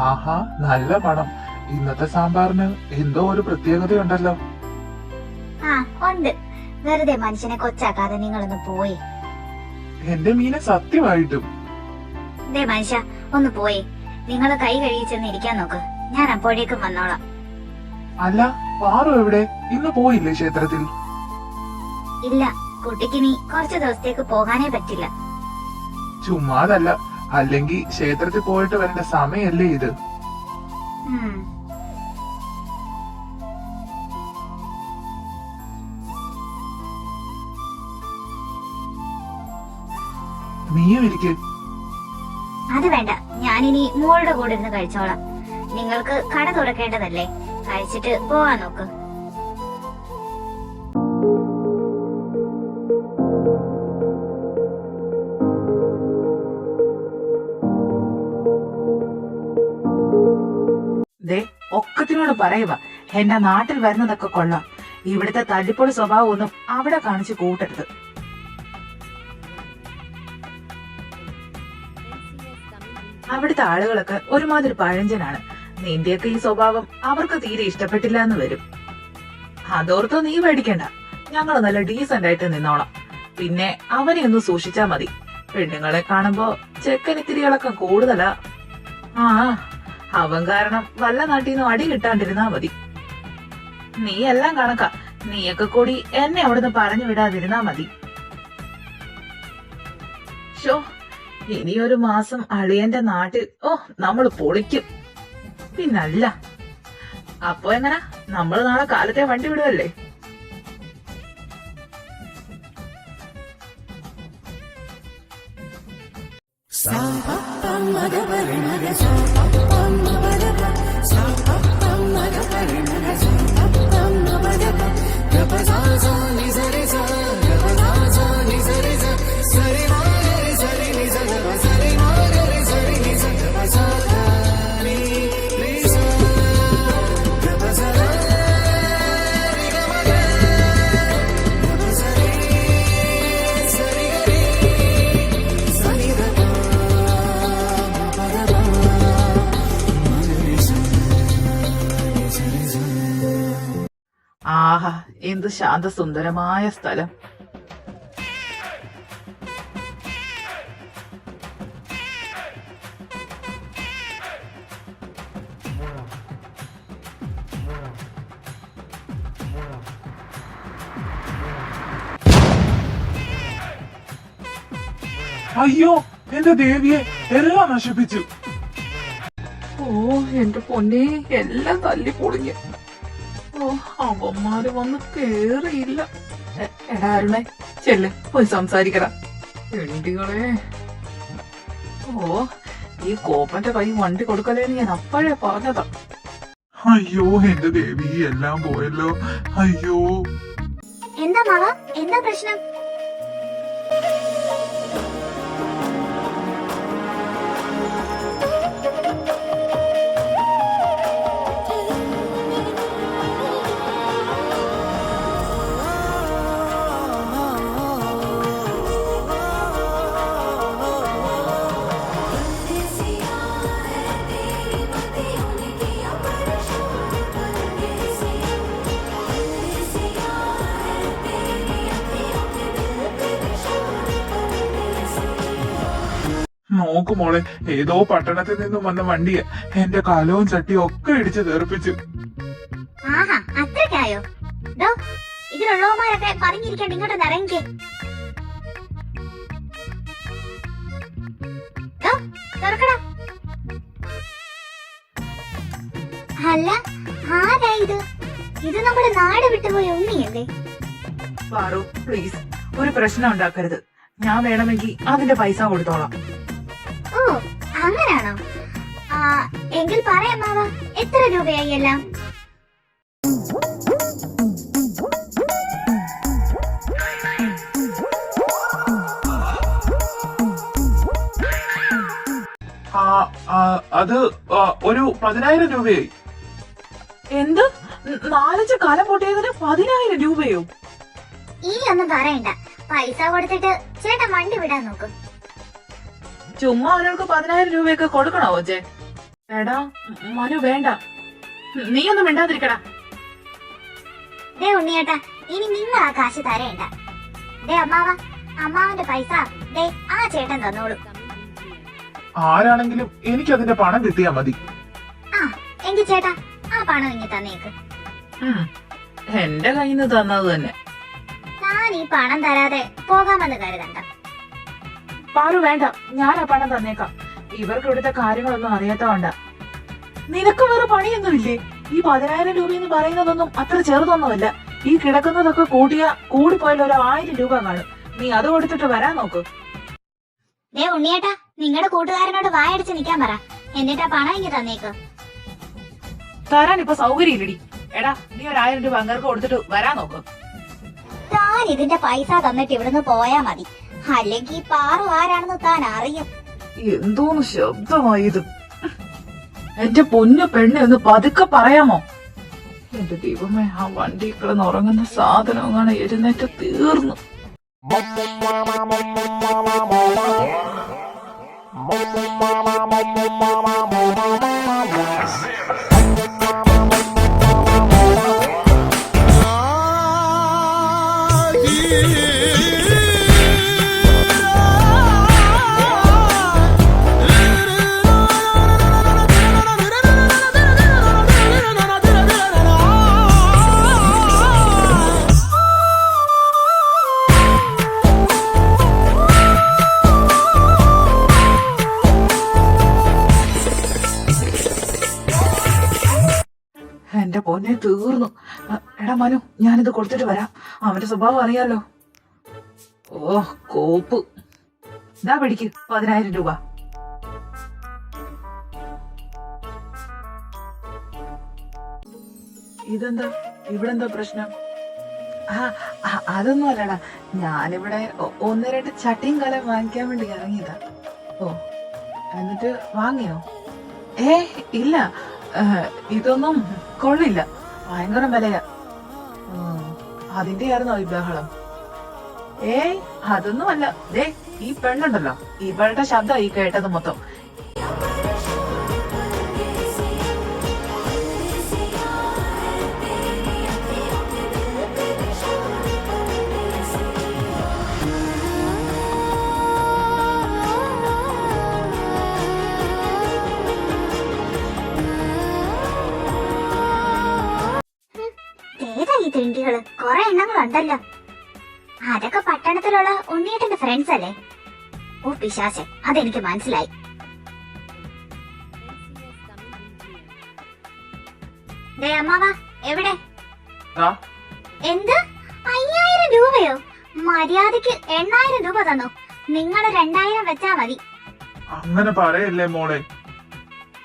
ആഹാ, നല്ല മണം. ഇന്നത്തെ സാമ്പാറിന് എന്തോ ഒരു പ്രത്യേകതയുണ്ടല്ലോ. ആ ഉണ്ട്. വെറുതെ മനുഷ്യനെ കൊച്ചാക്കാതെ നിങ്ങളൊന്ന് പോയി. എന്റെ മീനെ സത്യമായിട്ടും. ദേ മനുഷ്യ, ഒന്ന് പോയി. നിങ്ങള് കൈ കഴുകിച്ചെന്ന് ഇരിക്കാൻ നോക്ക്. ഞാൻ അപ്പോഴേക്കും വന്നോളാം. അല്ല, പാറു എവിടെ? ഇന്ന് പോയില്ലേ ക്ഷേത്രത്തിൽ? ഇല്ല, കുട്ടിക്ക് നീ കുറച്ചു ദിവസത്തേക്ക് പോകാനേ പറ്റില്ല. ചുമ്മാതല്ല, അല്ലെങ്കിൽ ക്ഷേത്രത്തിൽ പോയിട്ട് വരേണ്ട സമയല്ലേ ഇത്. ഉം. നീയും ഇരിക്ക്. അത് വേണ്ട, ഞാനിനി മോളുടെ കൂടെ ഇരുന്ന് കഴിച്ചോളാം. നിങ്ങൾക്ക് കട തുറക്കേണ്ടതല്ലേ? കഴിച്ചിട്ട് പോവാൻ നോക്ക്. ദേ ഒക്കത്തിനോട് പറയുക, എന്റെ നാട്ടിൽ വരുന്നതൊക്കെ കൊള്ളാം. ഇവിടുത്തെ തല്ലിപ്പൊളി സ്വഭാവം ഒന്നും അവിടെ കാണിച്ചു കൂട്ടരുത്. അവിടുത്തെ ആളുകളൊക്കെ ഒരുമാതിരി പഴഞ്ചനാണ്. നിന്റെയൊക്കെ ഈ സ്വഭാവം അവർക്ക് തീരെ ഇഷ്ടപ്പെട്ടില്ല എന്ന് വരും. അതോർത്ത് നീ പേടിക്കണ്ട, ഞങ്ങള് നല്ല ഡീസന്റ് ആയിട്ട് നിന്നോളാം. പിന്നെ അവനെ ഒന്ന് സൂക്ഷിച്ചാ മതി. പെണ്ണുങ്ങളെ കാണുമ്പോ ചെക്കനിത്തിരികളൊക്കെ കൂടുതലാ. ആ, അവൻ കാരണം വല്ല നാട്ടിൽ നിന്നും അടി കിട്ടാണ്ടിരുന്നാ മതി. നീ എല്ലാം കണക്കാ. നീയൊക്കെ കൂടി എന്നെ അവിടുന്ന് പറഞ്ഞു വിടാതിരുന്നാ മതി. ഷോ, ഇനിയൊരു മാസം അളിയന്റെ നാട്ടിൽ നമ്മൾ പൊളിക്കും. പിന്നല്ല. അപ്പൊ എങ്ങനെ? നമ്മൾ നാളെ കാലത്തെ വണ്ടി വിടുവല്ലേ? ആഹാ, എന്ത് ശാന്തസുന്ദരമായ സ്ഥലം. അയ്യോ, എന്റെ ദേവിയെ എല്ലാം നശിപ്പിച്ചു. ഓ എന്റെ പൊന്നെ, എല്ലാം തല്ലി പൊളിഞ്ഞു. ഓ, അവന്മാര് വന്ന് കേറിയില്ല. എടാ അരുണേ, ചെല്ല് പോയി സംസാരിക്കടാ. എണ്ടികളെ, ഓ ഈ കോപ്പന്റെ കൈ വണ്ടി കൊടുക്കലേന്ന് ഞാൻ അപ്പോഴേ പറഞ്ഞതാ. അയ്യോ, എന്റെ ദേവി, എല്ലാം പോയല്ലോ. അയ്യോ. എന്താ മാവ, എന്താ പ്രശ്നം? നോക്കു മോളെ, ഏതോ പട്ടണത്തിൽ നിന്നും വന്ന വണ്ടിയെ എന്റെ കലവും ചട്ടിയും ഒക്കെ ഇടിച്ച് തെറിപ്പിച്ചു. ആഹാ, അത്രക്കായോ? ഇതിലുള്ളവന്മാരൊക്കെ പറഞ്ഞിരിക്കണ്ട, ഇങ്ങോട്ട് ഇറങ്ങിക്കേ. തുറക്കടാ. അല്ല, ആരാ ഇത്? ഇത് നമ്മുടെ നാട് വിട്ടുപോയ ഉണ്ണിയല്ലേ? പാറു, പ്ലീസ് ഒരു പ്രശ്നം ഉണ്ടാക്കരുത്. ഞാൻ വേണമെങ്കിൽ അതിന്റെ പൈസ കൊടുത്തോളാം. ഓ, അങ്ങനാണോ? എങ്കിൽ പറയാം മാവ, എത്ര രൂപയായി എല്ലാം? അത് ഒരു 10,000 രൂപയായി. എന്ത്? 4 കാലം പൊട്ടിയതിന് 10,000 രൂപയോ? ഇനി ഒന്നും പറയണ്ട. പൈസ കൊടുത്തിട്ട് ചേട്ടൻ വണ്ടി വിടാൻ നോക്കും. ചുമ്മാ ഒരാൾക്ക് 10,000 രൂപയൊക്കെ കൊടുക്കണോ കൊച്ചേ? എടാ മനു വേണ്ട, നീ ഒന്നും മിണ്ടാതിരിക്കടാ. ദേ ഉണ്ണിയേട്ടാ, ഇനി നിങ്ങൾ ആ കാശ് തരേണ്ട. ദേ അമ്മാവന്റെ പൈസ ദേ ആ ചേട്ടൻ തന്നോളൂ. ആരാണെങ്കിലും എനിക്ക് അതിന്റെ പണം കിട്ടിയാ മതി. ആ എങ്കിൽ ചേട്ടാ ആ പണം ഇങ്ങി തന്നേക്ക്. എന്റെ കയ്യിൽ നിന്ന് തന്നത് തന്നെ. ഞാൻ ഈ പണം തരാതെ പോകാമെന്ന് കരുതണ്ട. പാറു വേണ്ട, ഞാൻ ആ പണം തന്നേക്കാം. ഇവർക്ക് ഇവിടുത്തെ കാര്യങ്ങളൊന്നും അറിയാത്തോണ്ട. നിനക്ക് വേറെ പണിയൊന്നുമില്ലേ? ഈ 10,000 രൂപയെന്ന് പറയുന്നതൊന്നും അത്ര ചെറുതൊന്നുമല്ല. ഈ കിടക്കുന്നതൊക്കെ കൂടിപ്പോയാൽ ഒരു 1000 രൂപ കാണും. നീ അത് കൊടുത്തിട്ട് വരാൻ നോക്ക്. ദേ ഉണ്ണിയേട്ടാ, നിങ്ങളുടെ കൂട്ടുകാരനോട് വായടിച്ച് നിക്കാൻ പറ. എന്നിട്ടാ പണം ഇങ്ങി തന്നേക്ക്. തരാൻ ഇപ്പൊ സൗകര്യം ഇല്ലടി. എടാ നീ ഒരു 1000 രൂപ അങ്ങർക്ക് കൊടുത്തിട്ട് വരാൻ നോക്ക്. താൻ ഇതിന്റെ പൈസ തന്നിട്ട് ഇവിടുന്ന് പോയാ മതി. അല്ലെങ്കിൽ പാറു ആരാണെന്ന് താൻ അറിയും. എന്തോന്ന് ശബ്ദമായത്? എന്റെ പൊന്നു പെണ്ണെ ഒന്ന് പതുക്കെ പറയാമോ? എന്റെ ദൈവമേ, ആ വണ്ടി കിടന്ന് ഉറങ്ങുന്ന സാധനം അങ്ങനെ എഴുന്നേറ്റ് തീർന്നു. എന്റെ പൊന്നെ തീർന്നു. എടാ മനു, ഞാനിത് കൊടുത്തിട്ട് വരാം. അവന്റെ സ്വഭാവം അറിയാലോ. ഓ കോപ്പ്. ഇതാ പിടിക്ക് 10,000 രൂപ. ഇതെന്താ ഇവിടെന്താ പ്രശ്നം? അതൊന്നും അല്ലടാ, ഞാനിവിടെ 1-2 ചട്ടിയും കലം വാങ്ങിക്കാൻ വേണ്ടി ഇറങ്ങിയതാ. ഓ എന്നിട്ട് വാങ്ങിയോ? ഇല്ല, ഇതൊന്നും കൊള്ളില്ല, ഭയങ്കര വിലയാ. അതിന്റെ ആയിരുന്നോ ഈ ബഹളം? അതൊന്നും അല്ല. ദേ ഈ പെണ്ണുണ്ടല്ലോ, ഇവളുടെ ശബ്ദം ഈ കേട്ടത് മൊത്തം. ഏതാ ഈ തിണ്ടികള്? കൊറേ എണ്ണങ്ങളുണ്ടല്ലോ. അതൊക്കെ പട്ടണത്തിലുള്ള ഉണ്ണിയേട്ടന്റെ ഫ്രണ്ട്സ് അല്ലേ? ഓ പിശാചൻ, അതെനിക്ക് മനസ്സിലായി. ദേ അമ്മാവാ, എവിടെ? എന്ത് 5000 രൂപയോ? മര്യാദക്ക് 8000 രൂപ തന്നു. നിങ്ങള് 2000 വെച്ചാ മതി. അങ്ങനെ പറയല്ലേ മോളെ.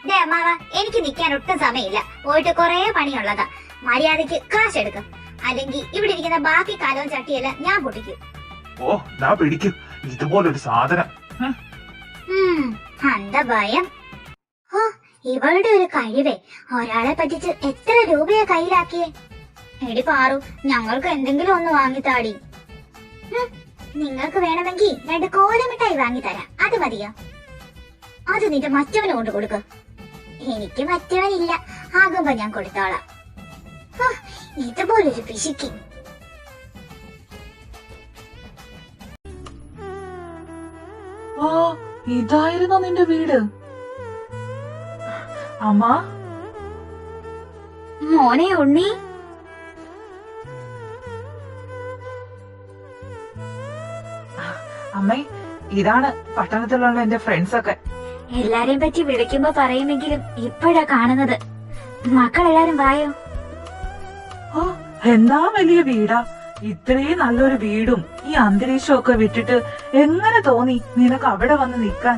ദേ അമ്മാവാ, എനിക്ക് നിക്കാൻ ഒട്ടും സമയമില്ല. പോയിട്ട് കൊറേ പണിയുള്ളതാ. മര്യാദക്ക് കാശ് എടുക്കും, അല്ലെങ്കിൽ ഇവിടെ ഇരിക്കുന്ന ബാക്കി കാലവും ചട്ടിയല്ല ഞാൻ പൊട്ടിക്കും. ഓ ഞാൻ പിടിക്കും ഇതുപോലൊരു സാധനം. എന്താ ഭയം? ഓ ഇവളുടെ ഒരു കഴിവേ, ഒരാളെ പറ്റിച്ച് എത്ര രൂപയാ കയ്യിലാക്കിയേ. എടി പാറു, ഞങ്ങൾക്ക് എന്തെങ്കിലും ഒന്ന് വാങ്ങിത്താടി. നിങ്ങൾക്ക് വേണമെങ്കിൽ 2 കോലമിഠായി വാങ്ങിത്തരാം, അത് മതിയോ? അത് നിന്റെ മറ്റവന് കൊണ്ട് കൊടുക്ക. എനിക്ക് മറ്റവനില്ല, ആകുമ്പോ ഞാൻ കൊടുത്തോളാം. ഇതുപോലൊരു പിശുക്കി. ഓ ഇതായിരുന്നു നിന്റെ വീട്? അമ്മ, മോനെ ഉണ്ണി, അമ്മേ ഇതാണ് പട്ടണത്തിലുള്ള എന്റെ ഫ്രണ്ട്സ് ഒക്കെ. എല്ലാരെയും പറ്റി വിളിക്കുമ്പോ പറയുമെങ്കിലും ഇപ്പോഴാ കാണുന്നത്. മക്കളെല്ലാരും വായോ. ഓ എന്താ വലിയ വീടാ. ഇത്രയും നല്ലൊരു വീടും ഈ അന്തരീക്ഷവും ഒക്കെ വിട്ടിട്ട് എങ്ങനെ തോന്നി നിനക്ക് അവിടെ വന്ന് നിൽക്കാൻ?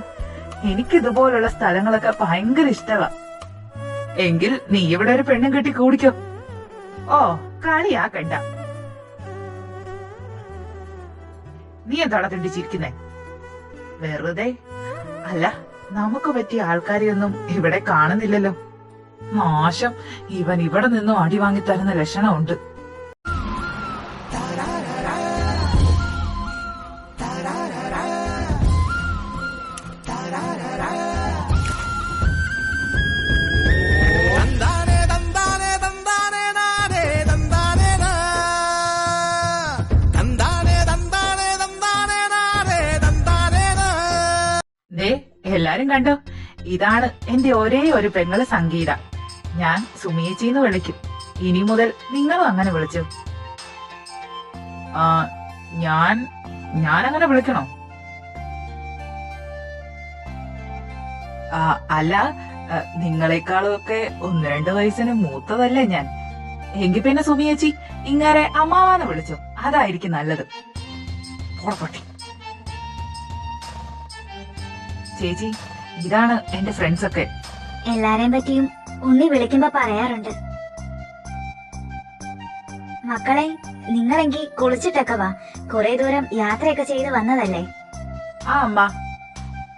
എനിക്കിതുപോലുള്ള സ്ഥലങ്ങളൊക്കെ ഭയങ്കര ഇഷ്ടമാ. എങ്കിൽ നീ ഇവിടെ ഒരു പെണ്ണും കെട്ടി കൂടിക്കോ. ഓ കളിയാക്കണ്ട. നീ എന്താടാ തിണ്ടിച്ചിരിക്കുന്നേ? വെറുതെ അല്ല, നമുക്ക് പറ്റിയ ആൾക്കാരെയൊന്നും ഇവിടെ കാണുന്നില്ലല്ലോ. നാശം, ഇവൻ ഇവിടെ നിന്നും അടി വാങ്ങി തരുന്ന ലക്ഷണമുണ്ട്. എല്ലാരും കണ്ടോ, ഇതാണ് എന്റെ ഒരേ ഒരു പെങ്ങള് സംഗീത. ഞാൻ സുമിയേച്ചിന്ന് വിളിക്കും. ഇനി മുതൽ നിങ്ങളും അങ്ങനെ വിളിച്ചു. ഞാൻ അങ്ങനെ വിളിക്കണോ? അല്ല, നിങ്ങളെക്കാളും ഒക്കെ 1-2 വയസ്സിന് മൂത്തതല്ലേ ഞാൻ. എങ്കിൽ പിന്നെ സുമിയേച്ചി ഇങ്ങനെ അമ്മാവാന്ന് വിളിച്ചോ, അതായിരിക്കും നല്ലത്. പോടപൊട്ടി. ചേച്ചി, ഇതാണ് എന്റെ ഫ്രണ്ട്സ് ഒക്കെ. എല്ലാരെയും പറ്റിയും ഉണ്ണി വിളിക്കുമ്പോ പറയാറുണ്ട്. മക്കളെ, നിങ്ങളെങ്കി കുളിച്ചിട്ടൊക്കെ വാ. കുറെ ദൂരം യാത്രയൊക്കെ ചെയ്ത് വന്നതല്ലേ. ആ അമ്മ.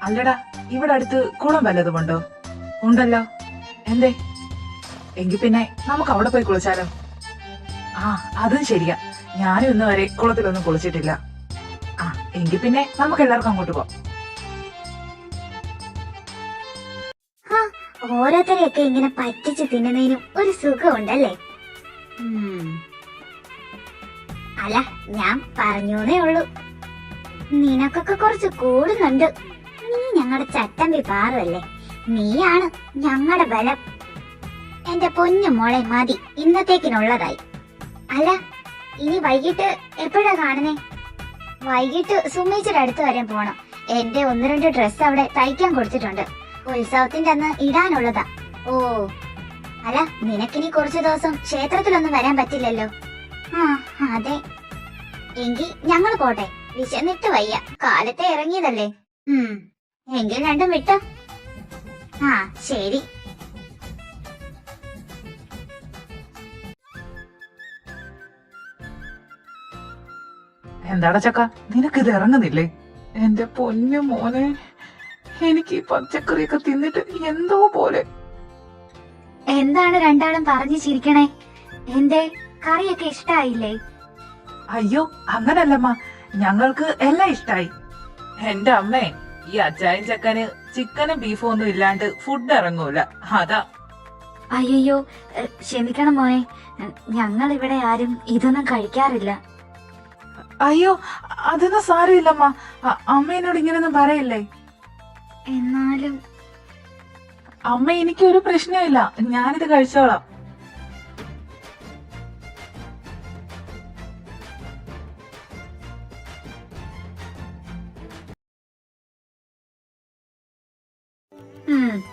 അല്ലടാ, ഇവിടെ അടുത്ത് കുളം വല്ലതുമുണ്ടോ? ഉണ്ടല്ലോ. എന്തേ? എങ്കിൽ പിന്നെ നമുക്ക് അവിടെ പോയി കുളിച്ചാലോ? ആ, അതും ശരിയാ. ഞാനും ഇന്ന് വരെ കുളത്തിലൊന്നും കുളിച്ചിട്ടില്ല. ആ, എങ്കിൽ പിന്നെ നമുക്ക് എല്ലാവർക്കും അങ്ങോട്ട് പോവാം. ഓരോരുത്തരെയൊക്കെ ഇങ്ങനെ പറ്റിച്ച് തിന്നുന്നതിനും ഒരു സുഖമുണ്ടല്ലേ. അല്ല, ഞാൻ പറഞ്ഞേ ഉള്ളൂ. നിനക്കൊക്കെ കുറച്ച് കൂടുന്നുണ്ട്. നീ ഞങ്ങളുടെ ചട്ടമ്പി പാറുമല്ലേ. നീയാണ് ഞങ്ങളുടെ ബലം. എന്റെ പൊന്നു മോളെ, മതി, ഇന്നത്തേക്കിനുള്ളതായി. അല്ല, ഇനി വൈകിട്ട് എപ്പോഴാ കാണുന്നേ? വൈകിട്ട് സുമേച്ചിയുടെ അടുത്ത് വരെ പോണം. എന്റെ 1-2 ഡ്രസ്സ് അവിടെ തയ്ക്കാൻ കൊടുത്തിട്ടുണ്ട്. ഉത്സവത്തിന്റെ അന്ന് ഇടാനുള്ളതാ. ഓ, അല്ല, നിനക്കിനി കുറച്ചു ദിവസം ക്ഷേത്രത്തിലൊന്നും വരാൻ പറ്റില്ലല്ലോ. ആ, അതെ. എങ്കിൽ ഞങ്ങൾ പോട്ടെ. വിശന്നിട്ട് വയ്യ. കാലത്തെ ഇറങ്ങിയതല്ലേ. എങ്കിൽ രണ്ടും വിട്ടോ. ആ, ശരി. എന്താടാ ചക്ക, നിനക്കിത് ഇറങ്ങുന്നില്ലേ? എന്റെ പൊന്നു മോനെ, എനിക്ക് ഈ പച്ചക്കറിയൊക്കെ തിന്നിട്ട് എന്തോ പോലെ. എന്താണ് രണ്ടാളും പറഞ്ഞു ചിരിക്കണേ? എന്റെ കറിയൊക്കെ ഇഷ്ടായില്ലേ? അയ്യോ, അങ്ങനല്ലമ്മ, ഞങ്ങൾക്ക് എല്ലാം ഇഷ്ടായി. എന്റെ അമ്മേ, ഈ അച്ചായൻ ചക്കന് ചിക്കനും ബീഫും ഒന്നും ഇല്ലാണ്ട് ഫുഡ് ഇറങ്ങൂല, അതാ. അയ്യോ, ക്ഷമിക്കണം മോനെ, ഞങ്ങൾ ഇവിടെ ആരും ഇതൊന്നും കഴിക്കാറില്ല. അയ്യോ, അതൊന്നും സാരമില്ലമ്മ. അമ്മേനോട് ഇങ്ങനൊന്നും പറയില്ലേ. എന്നാലും അമ്മ, എനിക്കൊരു പ്രശ്നമില്ല, ഞാനിത് കഴിച്ചോളാം.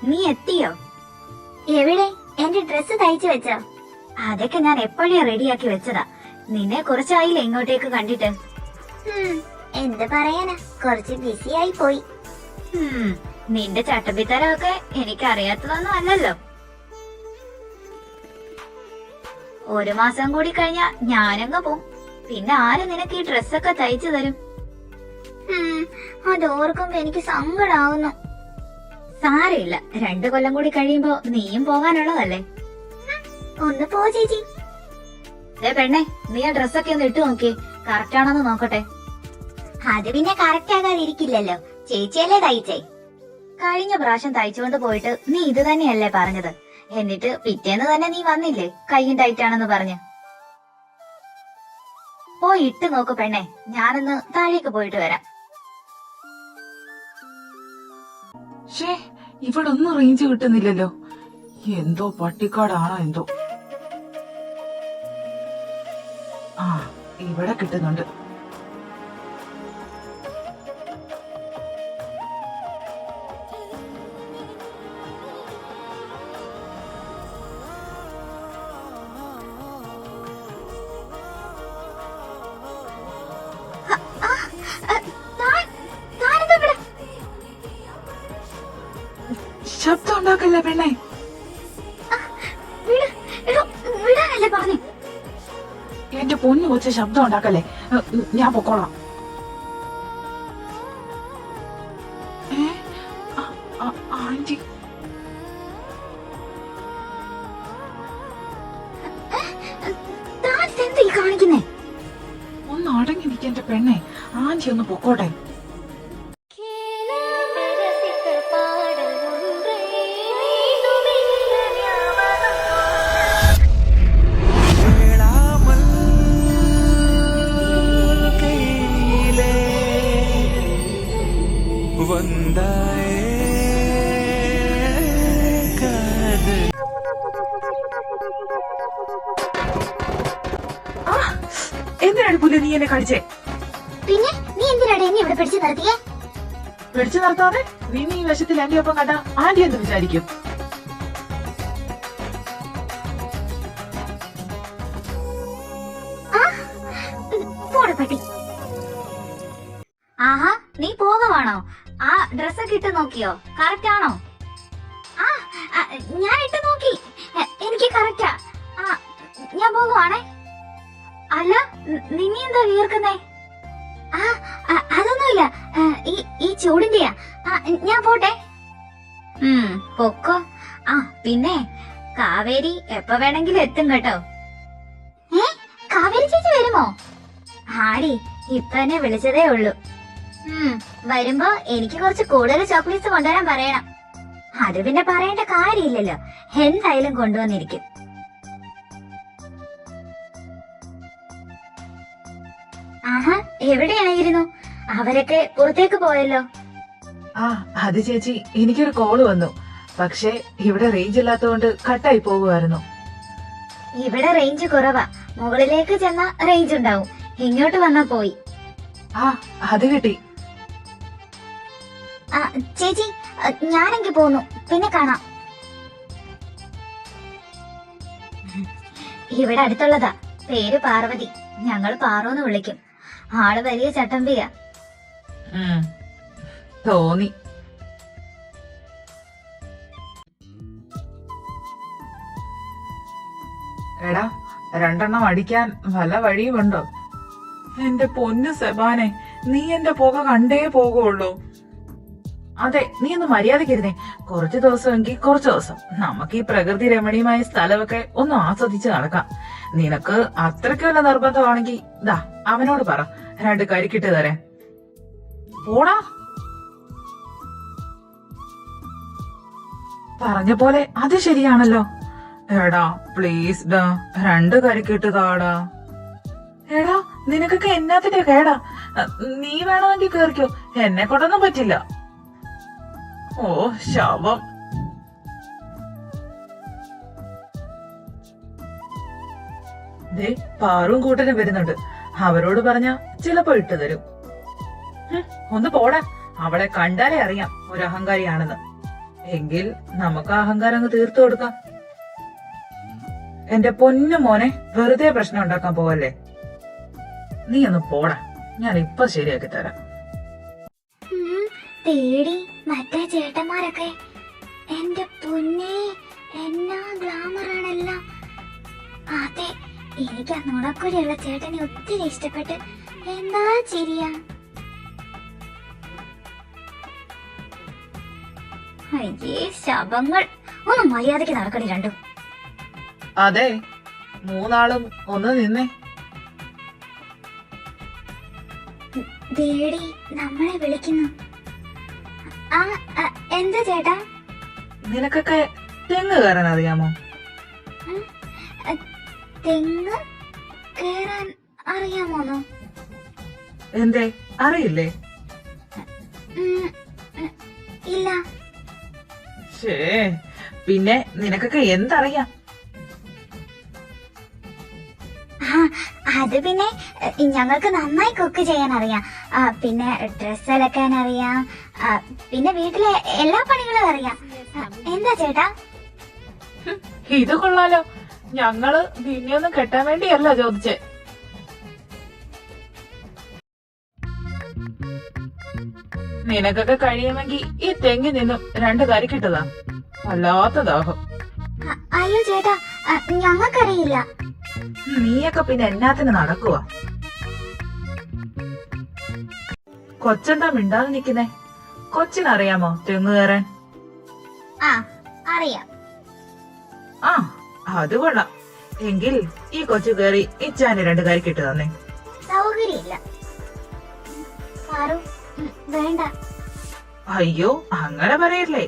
നീ എത്തിയോ? എവിടെ? എന്റെ ഡ്രസ്സ് തയ്ച്ചു വെച്ചോ? അതൊക്കെ ഞാൻ എപ്പോഴേ റെഡിയാക്കി വെച്ചതാ. നിന്നെ കുറച്ചായില്ലേ ഇങ്ങോട്ടേക്ക് കണ്ടിട്ട്. എന്ത് പറയാനാ, കുറച്ച് ബിസിയായി പോയി. നിന്റെ ചട്ടമ്പിത്തരമൊക്കെ എനിക്കറിയാത്തതൊന്നും അല്ലല്ലോ. 1 മാസം കൂടി കഴിഞ്ഞാ ഞാനങ്ങ് പോവും. പിന്നെ ആര് നിനക്ക് ഈ ഡ്രസ്സൊക്കെ തയ്ച്ചു തരും? അതോർക്കുമ്പോ എനിക്ക് സങ്കടാവുന്നു. സാരമില്ല, 2 കൊല്ലം കൂടി കഴിയുമ്പോ നീയും പോകാനുള്ളതല്ലേ. ഒന്ന് പോ ചേച്ചി. പെണ്ണെ, നീ ആ ഡ്രസ്സൊക്കെ ഒന്ന് ഇട്ടു നോക്കിയേ, കറക്റ്റ് ആണെന്ന് നോക്കട്ടെ. അത് പിന്നെ കറക്റ്റ് ആകാതിരിക്കില്ലല്ലോ, ചേച്ചിയല്ലേ തയ്ച്ചേ. കഴിഞ്ഞ പ്രാവശ്യം തയ്ച്ചുകൊണ്ട് പോയിട്ട് നീ ഇത് തന്നെയല്ലേ പറഞ്ഞത്. എന്നിട്ട് പിറ്റേന്ന് തന്നെ നീ വന്നില്ലേ കൈയും ടൈറ്റാണെന്ന് പറഞ്ഞ്. പോയി ഇട്ട് നോക്കു പെണ്ണെ, ഞാനൊന്ന് താഴേക്ക് പോയിട്ട് വരാം. ഇവിടെ ഒന്നും റേഞ്ച് കിട്ടുന്നില്ലല്ലോ. എന്തോ പട്ടിക്കാടാണോ എന്തോ. ആ, ഇവിടെ കിട്ടുന്നുണ്ട്. ശബ്ദം ഉണ്ടാക്കല്ലേ പെണ്ണെ. വിടാനല്ലേ പറഞ്ഞു. എന്റെ പൊന്നു കൊച്ച്, ശബ്ദം ഉണ്ടാക്കല്ലേ, ഞാൻ പൊക്കോളാം. ആന്റി, കാണിക്കുന്നേ? ഒന്ന് അടങ്ങി നിൽക്കെന്റെ പെണ്ണെ, ആന്റി ഒന്ന് പൊക്കോട്ടെ. வந்தாயே പുല്ല് നീ എന്നെ കടിച്ചേ? പിന്നെ നീ എന്തിനാടെ എന്നെ ഇവിടെ പിടിച്ചു നിർത്തിയേ? പിടിച്ചു നിർത്താതെ നീ ഈ വശത്തിൽ എന്റെ ഒപ്പം കണ്ട ആന്റി എന്ത് വിചാരിക്കും? പട്ടി. ആഹാ, നീ പോകുവാണോ? ആ ഡ്രസ്സൊക്കെ ഇട്ട് നോക്കിയോ? കറക്റ്റ് ആണോ? ഞാൻ ഇട്ട് നോക്കി, എനിക്ക് കറക്റ്റാ. ഞാൻ പോകുവാണേ. അല്ല, നിന്നെ എന്താ വീർക്കുന്നേ? അതൊന്നുമില്ല, ഈ ചൂടിന്റെയാ. ഞാൻ പോട്ടെ. പൊക്കോ. പിന്നെ കാവേരി എപ്പ വേണമെങ്കിലും എത്തും കേട്ടോ. കാവേരി ചേച്ചി വരുമോ? ആടി, ഇപ്പൊ എന്നെ വിളിച്ചതേ ഉള്ളൂ. വരുമ്പോ എനിക്ക് കുറച്ച് കൂടുതൽ ചോക്ലേറ്റ്സ് കൊണ്ടുവരാൻ പറയണം. അത് പിന്നെ പറയേണ്ട കാര്യമില്ലല്ലോ, എന്തായാലും കൊണ്ടുവന്നിരിക്കും. ആഹാ, എവിടെയായിരുന്നു? അവരൊക്കെ പുറത്തേക്ക് പോയല്ലോ. അത് ചേച്ചി, എനിക്കൊരു കോള് വന്നു. പക്ഷെ ഇവിടെ റേഞ്ച് ഇല്ലാത്തതുകൊണ്ട് കട്ടായി പോകുമായിരുന്നു. ഇവിടെ റേഞ്ച് കുറവാ, മുകളിലേക്ക് ചെന്ന റേഞ്ച് ഉണ്ടാവും. ഇങ്ങോട്ട് വന്നാ പോയി. അത് കിട്ടി. ചേച്ചി, ഞാനെങ്കിൽ പോന്നു, പിന്നെ കാണാം. ഇവിടെ അടുത്തുള്ളതാ, പേര് പാർവതി. ഞങ്ങൾ പാറോന്ന് വിളിക്കും. ആള് വലിയ ചട്ടമ്പിയാ. തോന്നി. എടാ, 2 അടിക്കാൻ വല്ല വഴിയുമുണ്ടോ? എന്റെ പൊന്നു സെബാനെ, നീ എന്റെ പുക കണ്ടേ പോകുള്ളൂ. അതെ, നീ ഒന്ന് മര്യാദക്കിരുന്നേ. കുറച്ചു ദിവസമെങ്കിൽ കുറച്ചു ദിവസം നമുക്ക് ഈ പ്രകൃതി രമണീയമായ സ്ഥലമൊക്കെ ഒന്ന് ആസ്വദിച്ച് നടക്കാം. നിനക്ക് അത്രയ്ക്ക് വല്ല നിർബന്ധമാണെങ്കിൽ ദാ അവനോട് പറ, 2 കരിക്കിട്ട് തരാൻ. പോടാ. പറഞ്ഞ പോലെ അത് ശരിയാണല്ലോ. എടാ പ്ലീസ് ഡാ, 2 കരിക്കിട്ട് താടാ. എടാ, നിനക്കൊക്കെ എന്നാത്തിന്റെ കേടാ? നീ വേണമെങ്കിൽ കേറിക്കോ, എന്നെ കൊണ്ടൊന്നും പറ്റില്ല. ഓ ശവം. ദേ, പാറും കൂട്ടനും വരുന്നുണ്ട്. അവരോട് പറഞ്ഞ ചിലപ്പോ ഇട്ടു തരും. ഒന്ന് പോടാ, അവളെ കണ്ടാലേ അറിയാം ഒരു അഹങ്കാരിയാണെന്ന്. എങ്കിൽ നമുക്ക് ആ അഹങ്കാരം അങ്ങ് തീർത്തു കൊടുക്കാം. എന്റെ പൊന്നു മോനെ, വെറുതെ പ്രശ്നം ഉണ്ടാക്കാൻ പോവല്ലേ. നീ ഒന്ന് പോടാ, ഞാൻ ഇപ്പൊ ശരിയാക്കി തരാം. പേടി മറ്റേ ചേട്ടന്മാരൊക്കെ. എന്റെ പൊന്നേ, എന്നാ ഗ്ലാമറാണെല്ലാം. അതെ, എനിക്ക് ആ നുണക്കുഴിയുള്ള ചേട്ടനെ ഒത്തിരി ഇഷ്ടപ്പെട്ട്. എന്താ ചിരിയാ. അയ്യേ ശവങ്ങൾ. ഒന്ന് മര്യാദക്ക് നടക്കണി രണ്ടും. അതെ, 3 ഒന്ന് നിന്നേ. പേടി നമ്മളെ വിളിക്കുന്നു. എന്താ ചേട്ടാ? നിനക്കൊക്കെ തെങ്ങ് കയറാൻ അറിയാമോ? തെങ്ങ് കയറാൻ അറിയാമോന്നോ? എന്തേ, അറിയില്ലേ? ഇല്ല. പിന്നെ നിനക്കൊക്കെ എന്തറിയാം? അത് പിന്നെ ഞങ്ങൾക്ക് നന്നായി കുക്ക് ചെയ്യാൻ അറിയാം. പിന്നെ ഡ്രസ് അലക്കാൻ അറിയാം. പിന്നെ വീട്ടിലെ എല്ലാ പണികളും അറിയാം. എന്താ ചേട്ടാ? ഇത് കൊള്ളാലോ. ഞങ്ങള് നിന്നെയൊന്നും കെട്ടാൻ വേണ്ടിയല്ല ചോദിച്ചേ. നിനക്കൊക്കെ കഴിയുമെങ്കിൽ ഈ തെങ്ങി നിന്നും 2 കരിക്കിട്ടതാ. വല്ലാത്ത ദാഹം. അയ്യോ ചേട്ടാ, ഞങ്ങൾക്കറിയില്ല. നീയൊക്കെ പിന്നെ എന്നാത്തിന് നടക്കുവാ? കൊച്ചെന്താ മിണ്ടാതെ നിക്കുന്നേ? കൊച്ചിനറിയാമോ തെങ്ങ് കയറാൻ? അറിയാം. അത് കൊള്ളാം. എങ്കിൽ ഈ കൊച്ചു കയറി ഇച്ചാന് 2 കരിക്കിട്ട് തന്നെ. സൗകര്യമില്ല. വേണ്ട. അയ്യോ, അങ്ങനെ പറയല്ലേ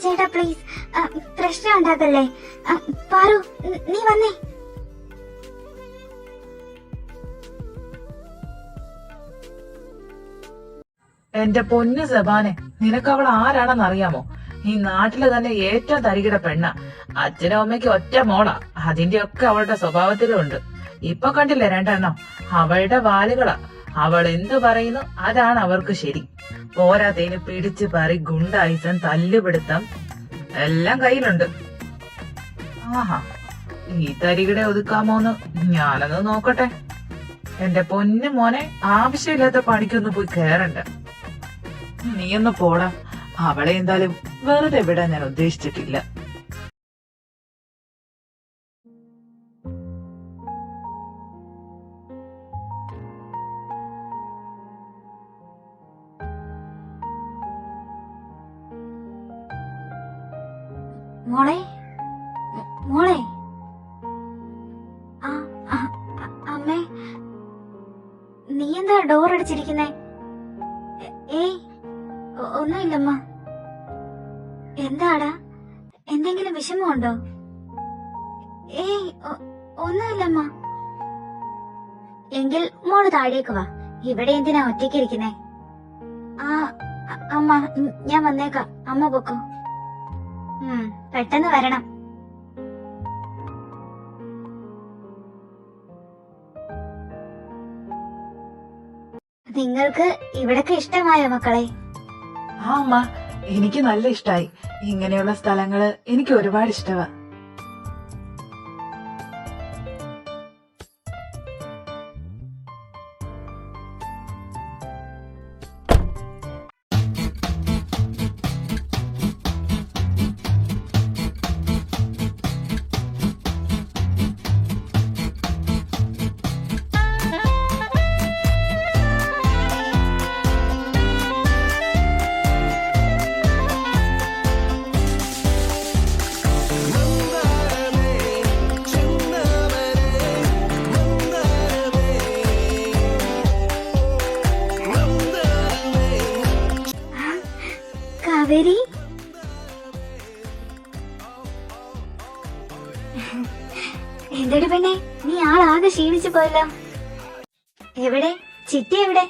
ചേട്ടാ, പ്ലീസ് പ്രശ്നം ഉണ്ടാക്കല്ലേ. പാറു, നീ വന്നേ. എന്റെ പൊന്നു സെബാനെ, നിനക്ക് അവൾ ആരാണെന്ന് അറിയാമോ? ഈ നാട്ടിലെ തന്നെ ഏറ്റവും തരികിട പെണ്ണ. അച്ഛനും അമ്മയ്ക്ക് ഒറ്റ മോളാ. അതിന്റെ ഒക്കെ അവളുടെ സ്വഭാവത്തിലും ഉണ്ട്. ഇപ്പൊ കണ്ടില്ലേ രണ്ടെണ്ണം? അവളുടെ വാലുകളാ. അവൾ എന്തു പറയുന്നു അതാണ് അവർക്ക് ശരി. പോരാത്തതിന് പിടിച്ചു പറി, ഗുണ്ടായിസം, തല്ലുപിടുത്തം എല്ലാം കയ്യിലുണ്ട്. ആഹാ, ഈ തരികിടെ ഒതുക്കാമോന്ന് ഞാനൊന്ന് നോക്കട്ടെ. എന്റെ പൊന്നു മോനെ, ആവശ്യമില്ലാത്ത പണിക്കൊന്നും പോയി കേറണ്ട. നീയൊന്ന് പോടാ. അവളെ എന്തായാലും വെറുതെ വിടാൻ ഞാൻ ഉദ്ദേശിച്ചിട്ടില്ല. മോളെ, മോളെ. ആ, ആ, അമ്മേ, നീ എന്താ ഡോർ അടിച്ചിരിക്കുന്നേ? ഏയ്, ഒന്നുമില്ലമ്മ. എന്താടാ, എന്തെങ്കിലും വിഷമമുണ്ടോ? ഏയ്, ഒന്നുമില്ലമ്മ. എങ്കിൽ മോള് താഴേക്ക് വാ. ഇവിടെ എന്തിനാ ഒറ്റയ്ക്ക് ഇരിക്കുന്നേ? ആ, അമ്മ, ഞാൻ വന്നേക്കാം. അമ്മ പൊക്കോ. പെട്ടെന്ന് വരണം. നിങ്ങൾക്ക് ഇവിടൊക്കെ ഇഷ്ടമായോ മക്കളെ? ആ അമ്മ, എനിക്ക് നല്ല ഇഷ്ടായി. ഇങ്ങനെയുള്ള സ്ഥലങ്ങള് എനിക്ക് ഒരുപാട് ഇഷ്ടമാ. കാവേരി, എന്തെടി പെണ്ണെ, നീ ആളാകെ ക്ഷീണിച്ചു പോയല്ലോ. എവിടെ ചിറ്റി? എവിടെ?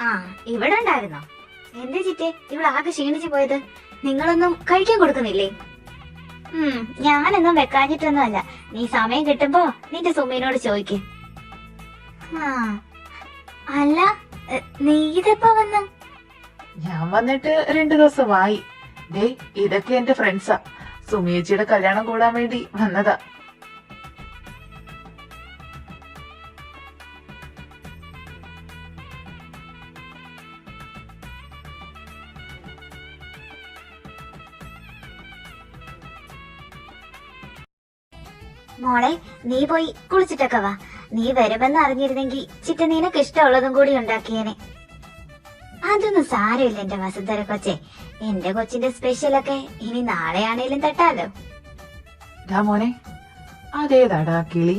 ആ, ഇവിടെ ഉണ്ടായിരുന്നോ? എന്റെ ചിറ്റെ ഇവളാകെ ക്ഷീണിച്ചു പോയത്? നിങ്ങളൊന്നും കഴിക്കാൻ കൊടുക്കുന്നില്ലേ? ഞാനൊന്നും വെക്കാഞ്ഞിട്ടൊന്നുമല്ല. നീ സമയം കിട്ടുമ്പോ നിന്റെ സുമീനോട് ചോദിക്ക്. അല്ല, നീ ഇതെപ്പോ വന്നു? ഞാൻ വന്നിട്ട് 2 ദിവസമായി. ദേ, ഇതൊക്കെ എന്റെ ഫ്രണ്ട്സാ. സുമിയേച്ചിയുടെ കല്യാണം കൂടാൻ വേണ്ടി വന്നതാ. മോളെ, നീ പോയി കുളിച്ചിട്ടൊക്കെ വാ. നീ വരുമെന്ന് അറിഞ്ഞിരുന്നെങ്കിൽ ചിറ്റ നിനക്ക് ഇഷ്ടമുള്ളതും കൂടി ഉണ്ടാക്കിയേനെ. അതൊന്നും സാരമില്ല എന്റെ വസുന്ധര കൊച്ചെ. എന്റെ കൊച്ചിന്റെ സ്പെഷ്യലൊക്കെ ഇനി നാളെയാണേലും തട്ടാലോ. മോനെ, അതേതാടാ കിളി?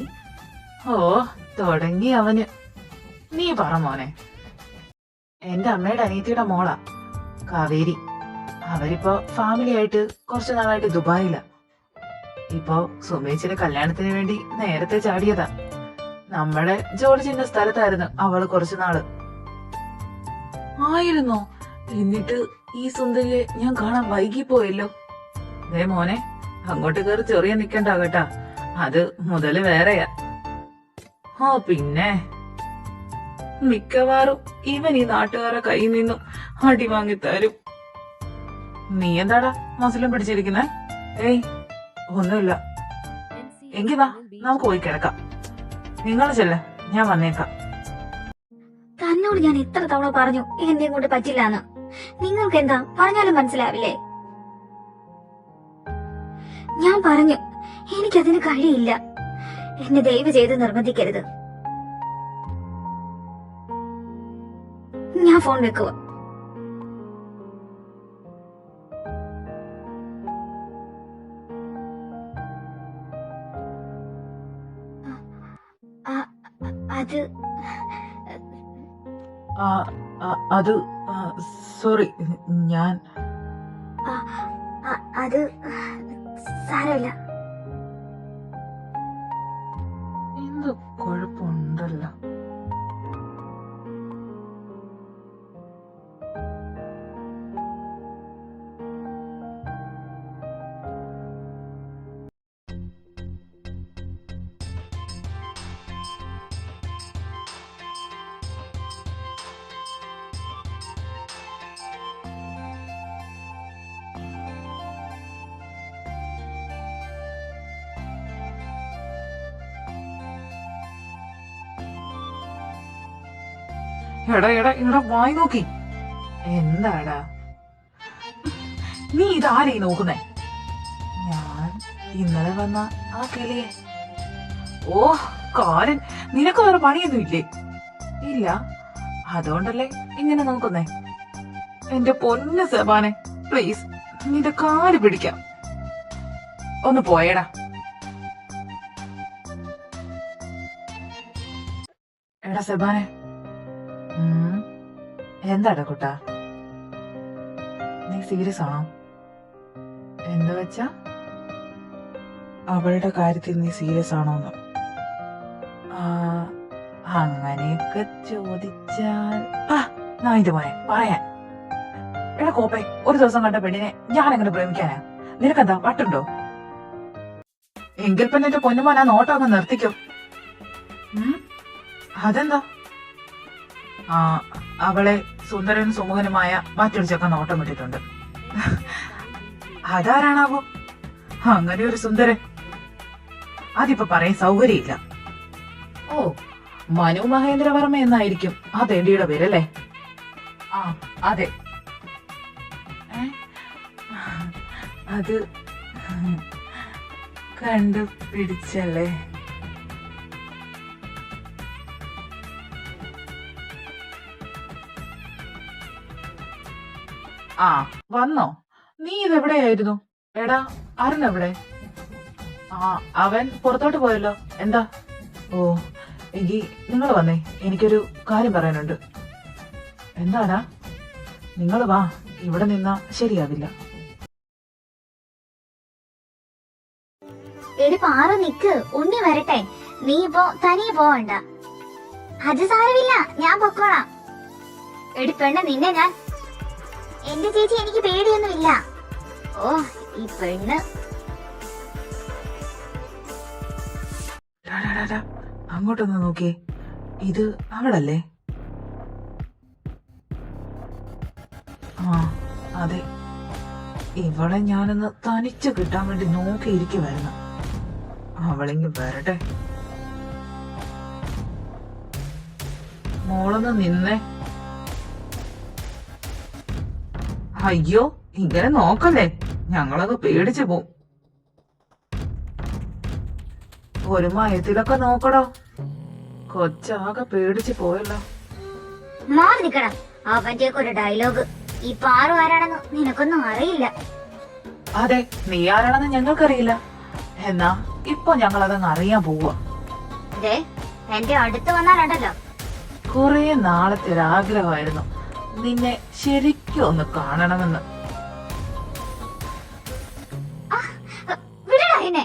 ഓ, തുടങ്ങി അവന്. നീ പറ മോനെ. എന്റെ അമ്മയുടെ അനിയത്തിയുടെ മോളാ കാവേരി. അവരിപ്പോ ഫാമിലി ആയിട്ട് കുറച്ചു നാളായിട്ട് ദുബായിലാ. ഇപ്പോ സുമേച്ചിന്റെ കല്യാണത്തിന് വേണ്ടി നേരത്തെ ചാടിയതാ. നമ്മുടെ ജോർജിന്റെ സ്ഥലത്തായിരുന്നു അവള് കുറച്ചു നാള്. ആയിരുന്നോ? എന്നിട്ട് ഈ സുന്ദരിയെ ഞാൻ കാണാൻ വൈകിപ്പോയല്ലോ. ദേ മോനെ, അങ്ങോട്ട് കയറി ചെറിയ നിക്കണ്ട കേട്ടാ. അത് മുതല് വേറെയാ. ഓ പിന്നെ, മിക്കവാറും ഇവൻ ഈ നാട്ടുകാരെ കയ്യിൽ നിന്നും അടി വാങ്ങിത്തരും. നീ എന്താടാ മസിലും പിടിച്ചിരിക്കുന്നേ? ഏയ്, ഒന്നുമില്ല. എങ്കി വാ, നമുക്ക് പോയി കിടക്കാം. നിങ്ങൾ ചെല്ല, ഞാൻ വന്നേക്കാം. തന്നോട് ഞാൻ എത്ര തവണ പറഞ്ഞു എന്നെ കൊണ്ട് പറ്റില്ലാന്ന്. നിങ്ങൾക്ക് എന്താ പറഞ്ഞാലും മനസ്സിലാവില്ലേ? ഞാൻ പറഞ്ഞു എനിക്കതിന് കഴിയില്ല. എന്നെ ദയവ് ചെയ്ത് നിർബന്ധിക്കരുത്. ഞാൻ ഫോൺ വെക്കുക. അത് സോറി, ഞാൻ അത് സാരമില്ല. എന്ത് കുഴപ്പമുണ്ടല്ലോ. എടാ എടാ എടാ വായി നോക്കി. എന്താടാ നീ ഇതാരേ നോക്കുന്നേ? ഞാൻ ഇന്നലെ വന്ന ആ കിളിയെ. ഓ കാരൻ, നിനക്ക് വേറെ പണിയൊന്നും ഇല്ലേ? ഇല്ല, അതുകൊണ്ടല്ലേ ഇങ്ങനെ നോക്കുന്നേ. എന്റെ പൊന്ന് സെബാനെ, പ്ലീസ് നിന്റെ കാല് പിടിക്കാം. ഒന്ന് പോയടാ. എടാ സെബാനെ. എന്താടാ കുട്ടാ, നീ സീരിയസ് ആണോ? എന്താ വെച്ചാ അവളുടെ കാര്യത്തിൽ നീ സീരിയസ് ആണോന്ന്? അങ്ങനെയൊക്കെ ചോദിച്ചാൽ ഇത് മോനെ പറയാൻ. എടാ കോപ്പേ, ഒരു ദിവസം കണ്ട പെണ്ണിനെ ഞാൻ എങ്ങനെ പ്രേമിക്കാനാ? നിനക്കെന്താ വട്ടുണ്ടോ? എങ്കിൽ പിന്നെ എന്റെ പൊന്നുമോൻ ആ നോട്ടം അങ്ങ് നിർത്തിക്കോ. അതെന്താ? അവളെ സുന്ദരനും സുമുഖനുമായ മറ്റൊരു ചെക്കൻ നോട്ടം വിട്ടിട്ടുണ്ട്. അതാരാണാവോ അങ്ങനെ ഒരു സുന്ദരൻ? അതിപ്പോ പറയാൻ സൗകര്യമില്ല. ഓ, മനു മഹേന്ദ്രവർമ്മ എന്നായിരിക്കും ആ തേണ്ടിയുടെ പേരല്ലേ? അതെ. അത് കണ്ടുപിടിച്ചല്ലേ? വന്നോ? നീ ഇതെവിടെയായിരുന്നു? എടാ അരുണെവിടെ? അവൻ പുറത്തോട്ട് പോയല്ലോ. എന്താ? ഓ എങ്കി നിങ്ങൾ വന്നേ, എനിക്കൊരു കാര്യം പറയാനുണ്ട്. എന്താടാ? നിങ്ങൾ വാ, ഇവിടെ നിന്നാ ശരിയാവില്ല. എടി പാറു നിക്ക്, ഉണ്ണി വരട്ടെ. നീ ഇപ്പോ തനിയെ പോവണ്ട. അത് സാരമില്ല, ഞാൻ പൊക്കോളാം. എടി പെണ്ണ്, നിന്നെ ഞാൻ... എന്റെ ചേച്ചി, എനിക്ക് പേടിയൊന്നുമില്ല. ഓ ഈ പെണ്ണ്. അങ്ങോട്ടൊന്ന് നോക്കിയേ, ഇത് അവളല്ലേ? അതെ, ഇവളെ ഞാനൊന്ന് തനിച്ച് കിട്ടാൻ വേണ്ടി നോക്കിയിരിക്കുവായിരുന്നു. അവളിങ്ങ് വരട്ടെ. മോളൊന്ന് നിന്നേ. അയ്യോ, ഇങ്ങനെ നോക്കല്ലേ, ഞങ്ങളൊക്കെ പേടിച്ചു പോവും. ഒരു മയത്തിലൊക്കെ നോക്കടോ, കൊച്ചാകെ പേടിച്ചു പോയല്ലോ. മാറി നിക്കണം. അവന്റെ ഒരു ഡയലോഗ്. ഈ പാറു ആരാണെന്ന് നിനക്കൊന്നും അറിയില്ല. അതെ, നീ ആരാണെന്ന് ഞങ്ങൾക്കറിയില്ല. എന്നാ ഇപ്പൊ ഞങ്ങളതങ്ങ് അറിയാൻ പോവാ. എന്റെ അടുത്ത് വന്നാലുണ്ടല്ലോ. കുറെ നാളത്തെ ഒരാഗ്രഹമായിരുന്നു നിന്നെ ശരിക്കും ഒന്ന് കാണണമെന്ന്. വിടടാ എന്നെ.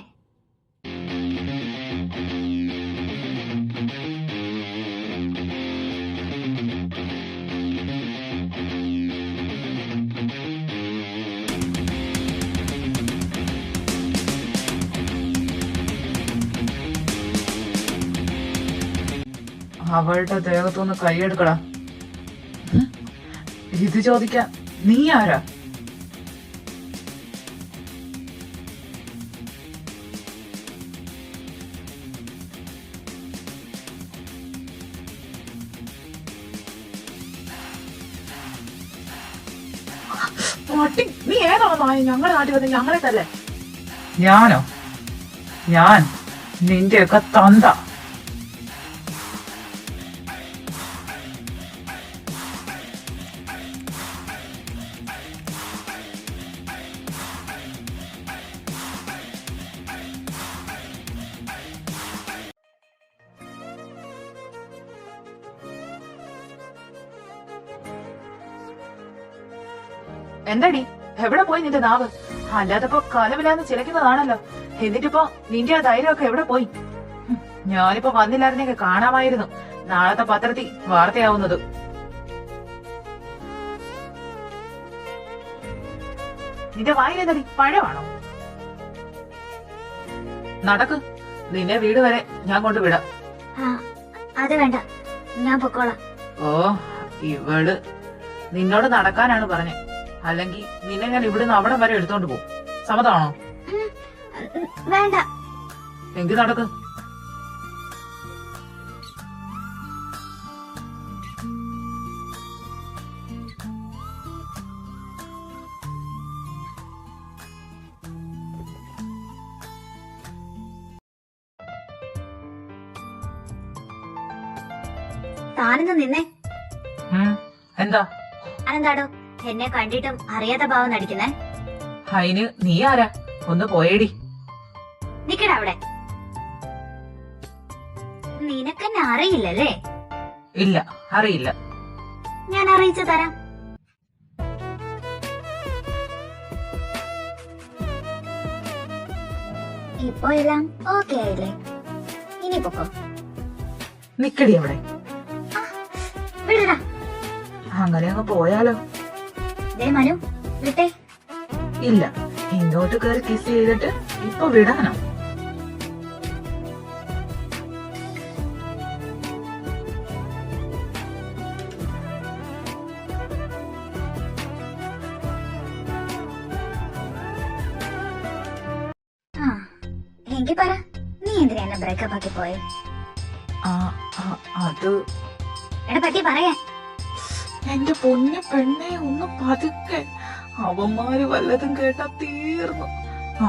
അവളുടെ ദേഹത്തൊന്ന് കൈയെടുക്കടാ. ഇത് ചോദിക്കാൻ നീ ആരാ? നീ ഏതാണോ ഞങ്ങളുടെ നാട്ടിൽ വന്ന് ഞങ്ങളെ തല്ലേ? ഞാനോ? ഞാൻ നിന്റെയൊക്കെ തന്ത. എന്താടി, എവിടെ പോയി നിന്റെ നാവ്? അല്ലാതപ്പോ കലവിലാന്ന് ചിലക്കുന്നതാണല്ലോ. എന്നിട്ടിപ്പോ നിന്റെ ആ ധൈര്യമൊക്കെ എവിടെ പോയി? ഞാനിപ്പോ വന്നില്ലായിരുന്നെങ്കിൽ കാണാമായിരുന്നു നാളത്തെ പത്രത്തിൽ വാർത്തയാവുന്നത്. നിന്റെ വായിലെന്തടി, പഴമാണോ? നടക്ക്, നിന്നെ വീട് വരെ ഞാൻ കൊണ്ടുവിടാം. അത് വേണ്ട, ഞാൻ പൊക്കോളാം. ഓ, ഇവള് നിന്നോട് നടക്കാനാണ് പറഞ്ഞേ, അല്ലെങ്കിൽ നിന്നെ ഞാൻ ഇവിടുന്ന് അവിടെ വരെ എടുത്തോണ്ട് പോകും. സമ്മതമാണോ? വേണ്ട. എങ്കിൽ നടക്ക്. താനെന്ന് നിന്നേ. എന്താ? അതെന്താടോ എന്നെ കണ്ടിട്ടും അറിയാത്ത ഭാവം നടിക്കുന്നേ? അതിന് നീ ആരാ? ഒന്ന് പോയേടി. നിക്കട അവിടെ. നിനക്കെന്നെ അറിയില്ലല്ലേ? ഇല്ല, അറിയില്ല. ഞാൻ അറിയിച്ചു തരാം. ഇപ്പൊ എല്ലാം ഓക്കെ ആയില്ലേ? ഇനി പൊക്കോ. നിക്കടി അവിടെ. വിടടാ. അങ്ങനെ അങ്ങ് പോയാലോ? ദേ മനു, വിട്ടേ. ഇല്ല, ഇങ്ങോട്ട് കയറി കിസ് ചെയ്തിട്ട് ഇപ്പൊ വിടാനോ? ആ എങ്കി പറ, നീ എന്തിനാ എന്നെ ബ്രേക്കപ്പ് ആക്കി പോയെ? അത് എടാ പറ്റി പറയാ. എന്റെ പൊന്നു പെണ്ണെ, ഒന്ന് പതുക്കെ. അവന്മാര് വല്ലതും കേട്ടാ തീർന്നു.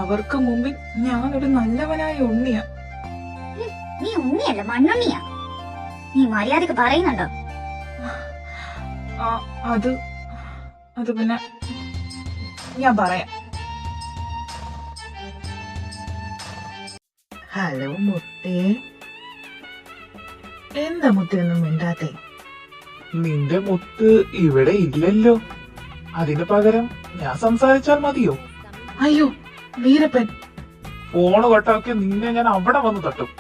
അവർക്ക് മുമ്പിൽ ഞാനൊരു നല്ലവനായ ഉണ്ണിയാ. നീ ഉണ്ണിയല്ല, മണ്ണുണ്ണിയാ. നീ മര്യാദക്ക് പറയുന്നുണ്ടോ? അത് പിന്നെ ഞാൻ പറയാം. ഹലോ മുത്തേ. എന്താ മുത്തൊന്നും മിണ്ടാത്തേ? നിന്റെ മുത്ത് ഇവിടെ ഇല്ലല്ലോ. അതിന് പകരം ഞാൻ സംസാരിച്ചാൽ മതിയോ? അയ്യോ വീരപ്പൻ. ഫോണ് കട്ടാക്കി നിന്നെ ഞാൻ അവിടെ വന്ന് തട്ടും.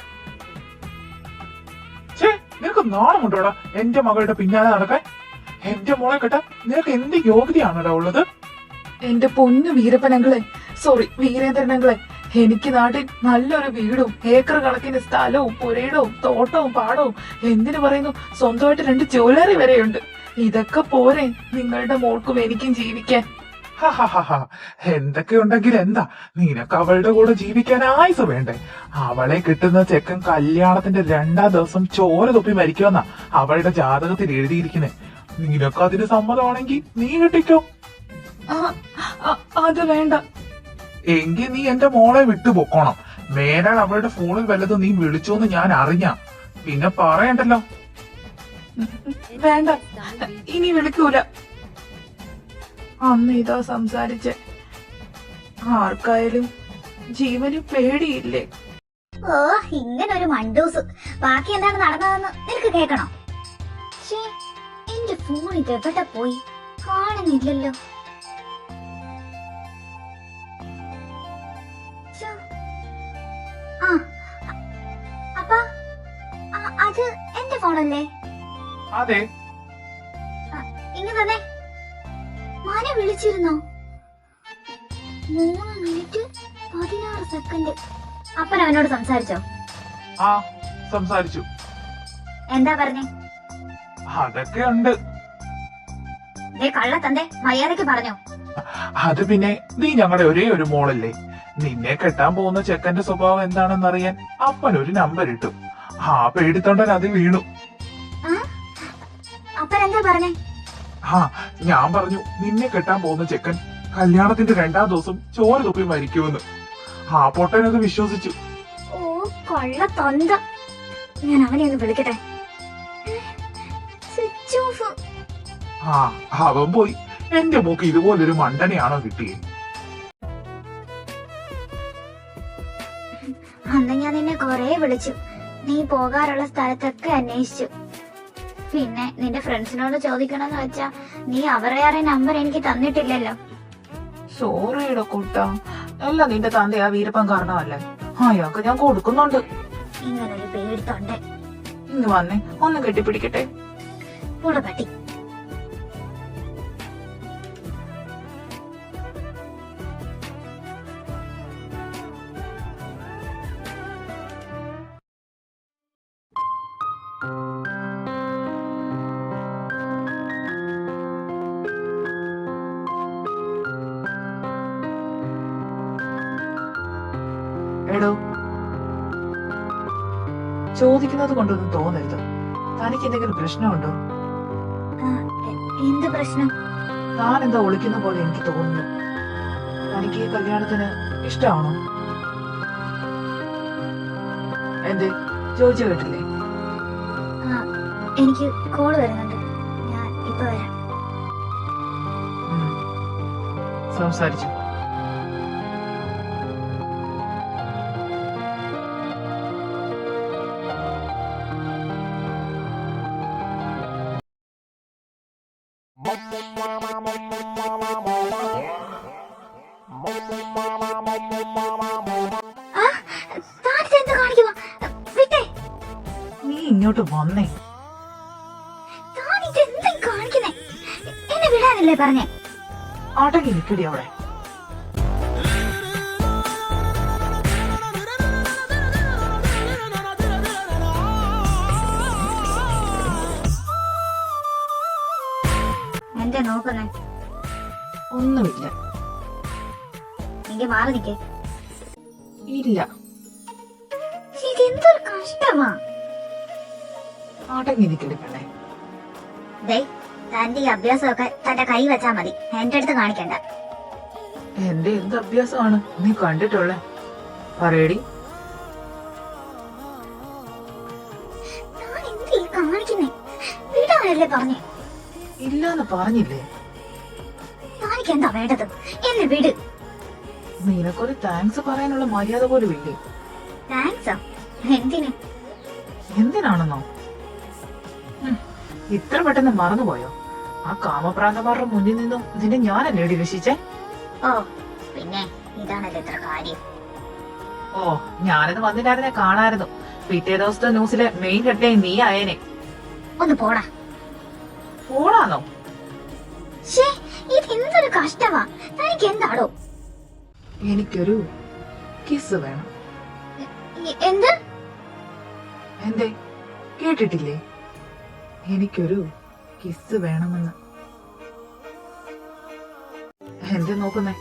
ഛേ, നിനക്ക് നാണമുണ്ടോടാ എന്റെ മകളുടെ പിന്നാലെ നടക്കാൻ? എന്റെ മോളെ കെട്ടാൻ നിനക്ക് എന്ത് യോഗ്യതയാണോടാ ഉള്ളത്? എന്റെ പൊന്നു വീരപ്പനങ്ങളെ, സോറി വീരേന്ദ്രനങ്ങളെ, എനിക്ക് നാട്ടിൽ നല്ലൊരു വീടും ഏക്കർ കണക്കിന് സ്ഥലവും പുരയിടവും തോട്ടവും പാടവും, എന്തിനു പറയുന്നു സ്വന്തമായിട്ട് 2 ജ്വല്ലറി വരെയുണ്ട്. ഇതൊക്കെ പോരെ നിങ്ങളുടെ മോൾക്കും എനിക്കും ജീവിക്കാൻ? എന്തൊക്കെ ഉണ്ടെങ്കിൽ എന്താ, നിനക്ക് അവളുടെ കൂടെ ജീവിക്കാൻ ആയുസ് വേണ്ടേ? അവളെ കിട്ടുന്ന ചെക്കൻ കല്യാണത്തിന്റെ 2ാം ദിവസം ചോര തൊപ്പി മരിക്കുമെന്നാ അവളുടെ ജാതകത്തിൽ എഴുതിയിരിക്കുന്നേ. നിനക്ക് അതിന് സമ്മതമാണെങ്കിൽ നീ കെട്ടിക്കോ. അത് വേണ്ട. എങ്കിൽ നീ എന്റെ മോളെ വിട്ടുപൊക്കോണം. മേലാൽ അവളുടെ ഫോണിൽ വല്ലതും നീ വിളിച്ചോന്ന് ഞാൻ അറിഞ്ഞാ പിന്നെ പറയണ്ടല്ലോ. വേണ്ട, ഇനി വിളിക്കൂല. അന്ന് ഇതാ സംസാരിച്ച് ആർക്കായാലും ജീവന് പേടിയില്ലേ? ഓ ഇങ്ങനൊരു മണ്ടൂസ്. ബാക്കി എന്താണ് നടന്നതെന്ന് നിനക്ക് കേൾക്കണോ? ശ്ശേ, എന്റെ ഫോൺ ഇതെവിടെ പോയി? കാണുന്നില്ലല്ലോ. ശ്ശോ. ആ അപ്പാ, അത് എന്റെ ഫോണല്ലേ? അതെ. ഇങ്ങ തന്നെ. മന വിളിച്ചിരുന്നോ? 3 മിനിറ്റ് 16 സെക്കൻഡ്. അപ്പൻ അവനോട് സംസാരിച്ചോ? ആ സംസാരിച്ചു. എന്താ പറഞ്ഞേ? അതൊക്കെ ഉണ്ട്. കള്ളത്തന്റെ മര്യാദക്ക് പറഞ്ഞോ? അത് പിന്നെ നീ ഞങ്ങളുടെ ഒരേ ഒരു മോളല്ലേ. നിന്നെ കെട്ടാൻ പോകുന്ന ചെക്കന്റെ സ്വഭാവം എന്താണെന്നറിയാൻ അപ്പനൊരു നമ്പർ ഇട്ടു. ആ പേടിത്തൊണ്ടൻ അത് വീണു. അപ്പൻ എന്താ പറഞ്ഞേ? ഞാൻ പറഞ്ഞു നിന്നെ കെട്ടാൻ പോകുന്ന ചെക്കൻ കല്യാണത്തിന്റെ 2ാം ദിവസം ചോര തുപ്പി മരിക്കുമെന്ന്. ആ പൊട്ടനത് വിശ്വസിച്ചു. ഓ കൊള്ളത്തൊണ്ട. ഞാൻ അവനെ ഒന്ന് വിളിക്കട്ടെ. Switch off. അവൻ പോയി. എന്റെ മോക്ക് ഇതുപോലൊരു മണ്ടനെയാണോ കിട്ടിയേ? അന്ന് ഞാൻ നിന്നെ കൊറേ വിളിച്ചു. നീ പോകാറുള്ള സ്ഥലത്തൊക്കെ അന്വേഷിച്ചു. പിന്നെ നിന്റെ ഫ്രണ്ട്സിനോട് ചോദിക്കണമെന്ന് വെച്ചാ നീ അവരുടെ നമ്പർ എനിക്ക് തന്നിട്ടില്ലല്ലോ. സോറിയുടെ കൂട്ട, എല്ലാം നിന്റെ തന്റെ ആ വീരപ്പൻ കാരണമല്ലേ. അയാൾക്ക് ഞാൻ കൊടുക്കുന്നുണ്ട്. ഇങ്ങനൊരു പേടിത്തൊണ്ട. ഇന്ന് വന്നേ, ഒന്ന് കെട്ടിപ്പിടിക്കട്ടെ. കൂടെ പട്ടി. എടോ, ചോദിക്കുന്നത് കൊണ്ടൊന്നും തോന്നരുത്. തനിക്ക് എന്തെങ്കിലും പ്രശ്നമുണ്ടോ? എന്ത് പ്രശ്നം? താൻ എന്താ ഒളിക്കുന്ന പോലെ എനിക്ക് തോന്നുന്നു. തനിക്ക് ഈ കല്യാണത്തിന് ഇഷ്ടമാണോ? എന്തേ ചോദിച്ചു കേട്ടില്ലേ? എനിക്ക് കോള് വരുന്നുണ്ട്, ഞാൻ ഇപ്പൊ വരാം. ഉം. സംസാരിച്ചു. ആ, താനിതെന്ത് കാണിക്കുവാ? വിട്ടേ. നീ ഇങ്ങോട്ട് വന്നേ. താനിതെന്താ കാണിക്കുന്നേ? എന്നെ വിടാനല്ലേ പറഞ്ഞേ? അടങ്ങി നിൽക്കടി അവിടെ. എന്താ നോക്കുന്നേ? ഒന്നുമില്ല. എനിക്ക് മാറി നിക്കേ. ഇല്ല. ഇതെന്തൊരു കഷ്ടമാ. അടങ്ങി നിൽക്കടി പെണ്ണേ. ദേ, തന്റെ ഈ അഭ്യാസമൊക്കെ തന്റെ കൈ വെച്ചാ മതി, എന്റെ അടുത്ത് കാണിക്കണ്ട. എന്റെ എന്ത് അഭ്യാസമാണ് നീ കണ്ടിട്ടുള്ളേ? പറയടി. താൻ എന്തീ കാണിക്കുന്നേ? വിടാനല്ലേ പറഞ്ഞേ? ഇല്ലാന്ന് പറഞ്ഞില്ലേ? താനിക്ക് എന്താ വേണ്ടത്? എന്നെ വിട്. നിനക്കൊരു താങ്ക്സ് പറയാനുള്ള മര്യാദ പോലും ഇല്ലേ? താങ്ക്സോ? എന്തിന്? എന്തിനാണെന്നോ? ഇത്ര പെട്ടെന്ന് മറന്നുപോയോ? ആ കാമപ്രാന്തമാരുടെ മുന്നിൽ നിന്നും നിന്നെ ഞാനല്ലേ രക്ഷിച്ചേ? ഓ, പിന്നെ ഇതാണല്ലോ ഇത്ര കാര്യം. ഓ, ഞാനത് വന്നിട്ടായിരുന്നെ കാണായിരുന്നു. പിറ്റേ ദിവസത്തെ ന്യൂസിലെ മെയിൻ ഹെഡ്ലൈൻ നീ ആയേനെ. ഒന്ന് പോടാ. ഓടാന്നോ? ഷേ, ഇതെന്തൊരു കഷ്ടമാ. തനിക്ക് എന്താടോ? എനിക്കൊരു കിസ് വേണം. എന്ത്? എന്തേ കേട്ടിട്ടില്ലേ? എനിക്കൊരു കിസ് വേണമെന്ന്. എന്തേ നോക്കുന്നേ?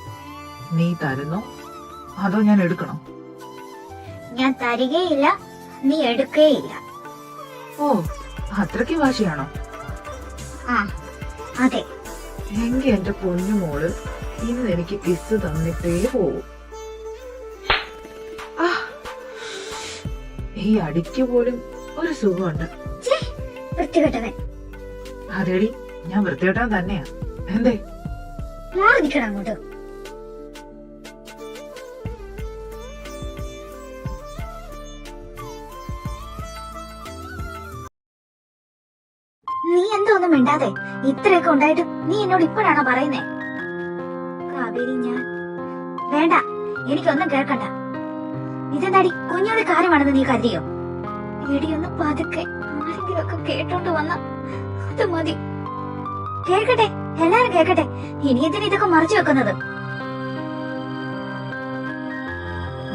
നീ തരുന്നോ അതോ ഞാൻ എടുക്കണോ? ഞാൻ തരികയില്ല, നീ എടുക്കുകയില്ല. ഓ, അത്രയ്ക്ക് വാശിയാണോ? ആ, അതെ. എങ്കി എന്റെ പൊന്നുമോള് ഇന്ന് എനിക്ക് കിസ് തന്നിട്ടേ പോവൂ. ആ, ഈ അടിക്ക് പോലും ഒരു സുഖമുണ്ട്. വൃത്തികെട്ടവൻ. അതേടി, ഞാൻ വൃത്തികെട്ടാൻ തന്നെയാ. എന്തേ? മാറി നിൽക്കണം അങ്ങോട്ട്. നീ എന്താ ഒന്നും മിണ്ടാതെ? ഇത്രയൊക്കെ ഉണ്ടായിട്ടും നീ എന്നോട് ഇപ്പോഴാണോ പറയുന്നേ? കാവേരി, ഞാൻ വേണ്ട, എനിക്കൊന്നും കേൾക്കണ്ട. ഇതെന്താടി കുഞ്ഞോടെ കാര്യമാണെന്ന് നീ കരുതിയോ? ഇടിയൊന്ന് പതുക്കെ ആരെങ്കിലും ഒക്കെ കേട്ടോണ്ട് വന്ന അത് മതി. കേൾക്കട്ടെ, എല്ലാരും കേൾക്കട്ടെ. ഇനി എന്തിനാ ഇതൊക്കെ മറച്ചു വെക്കുന്നത്?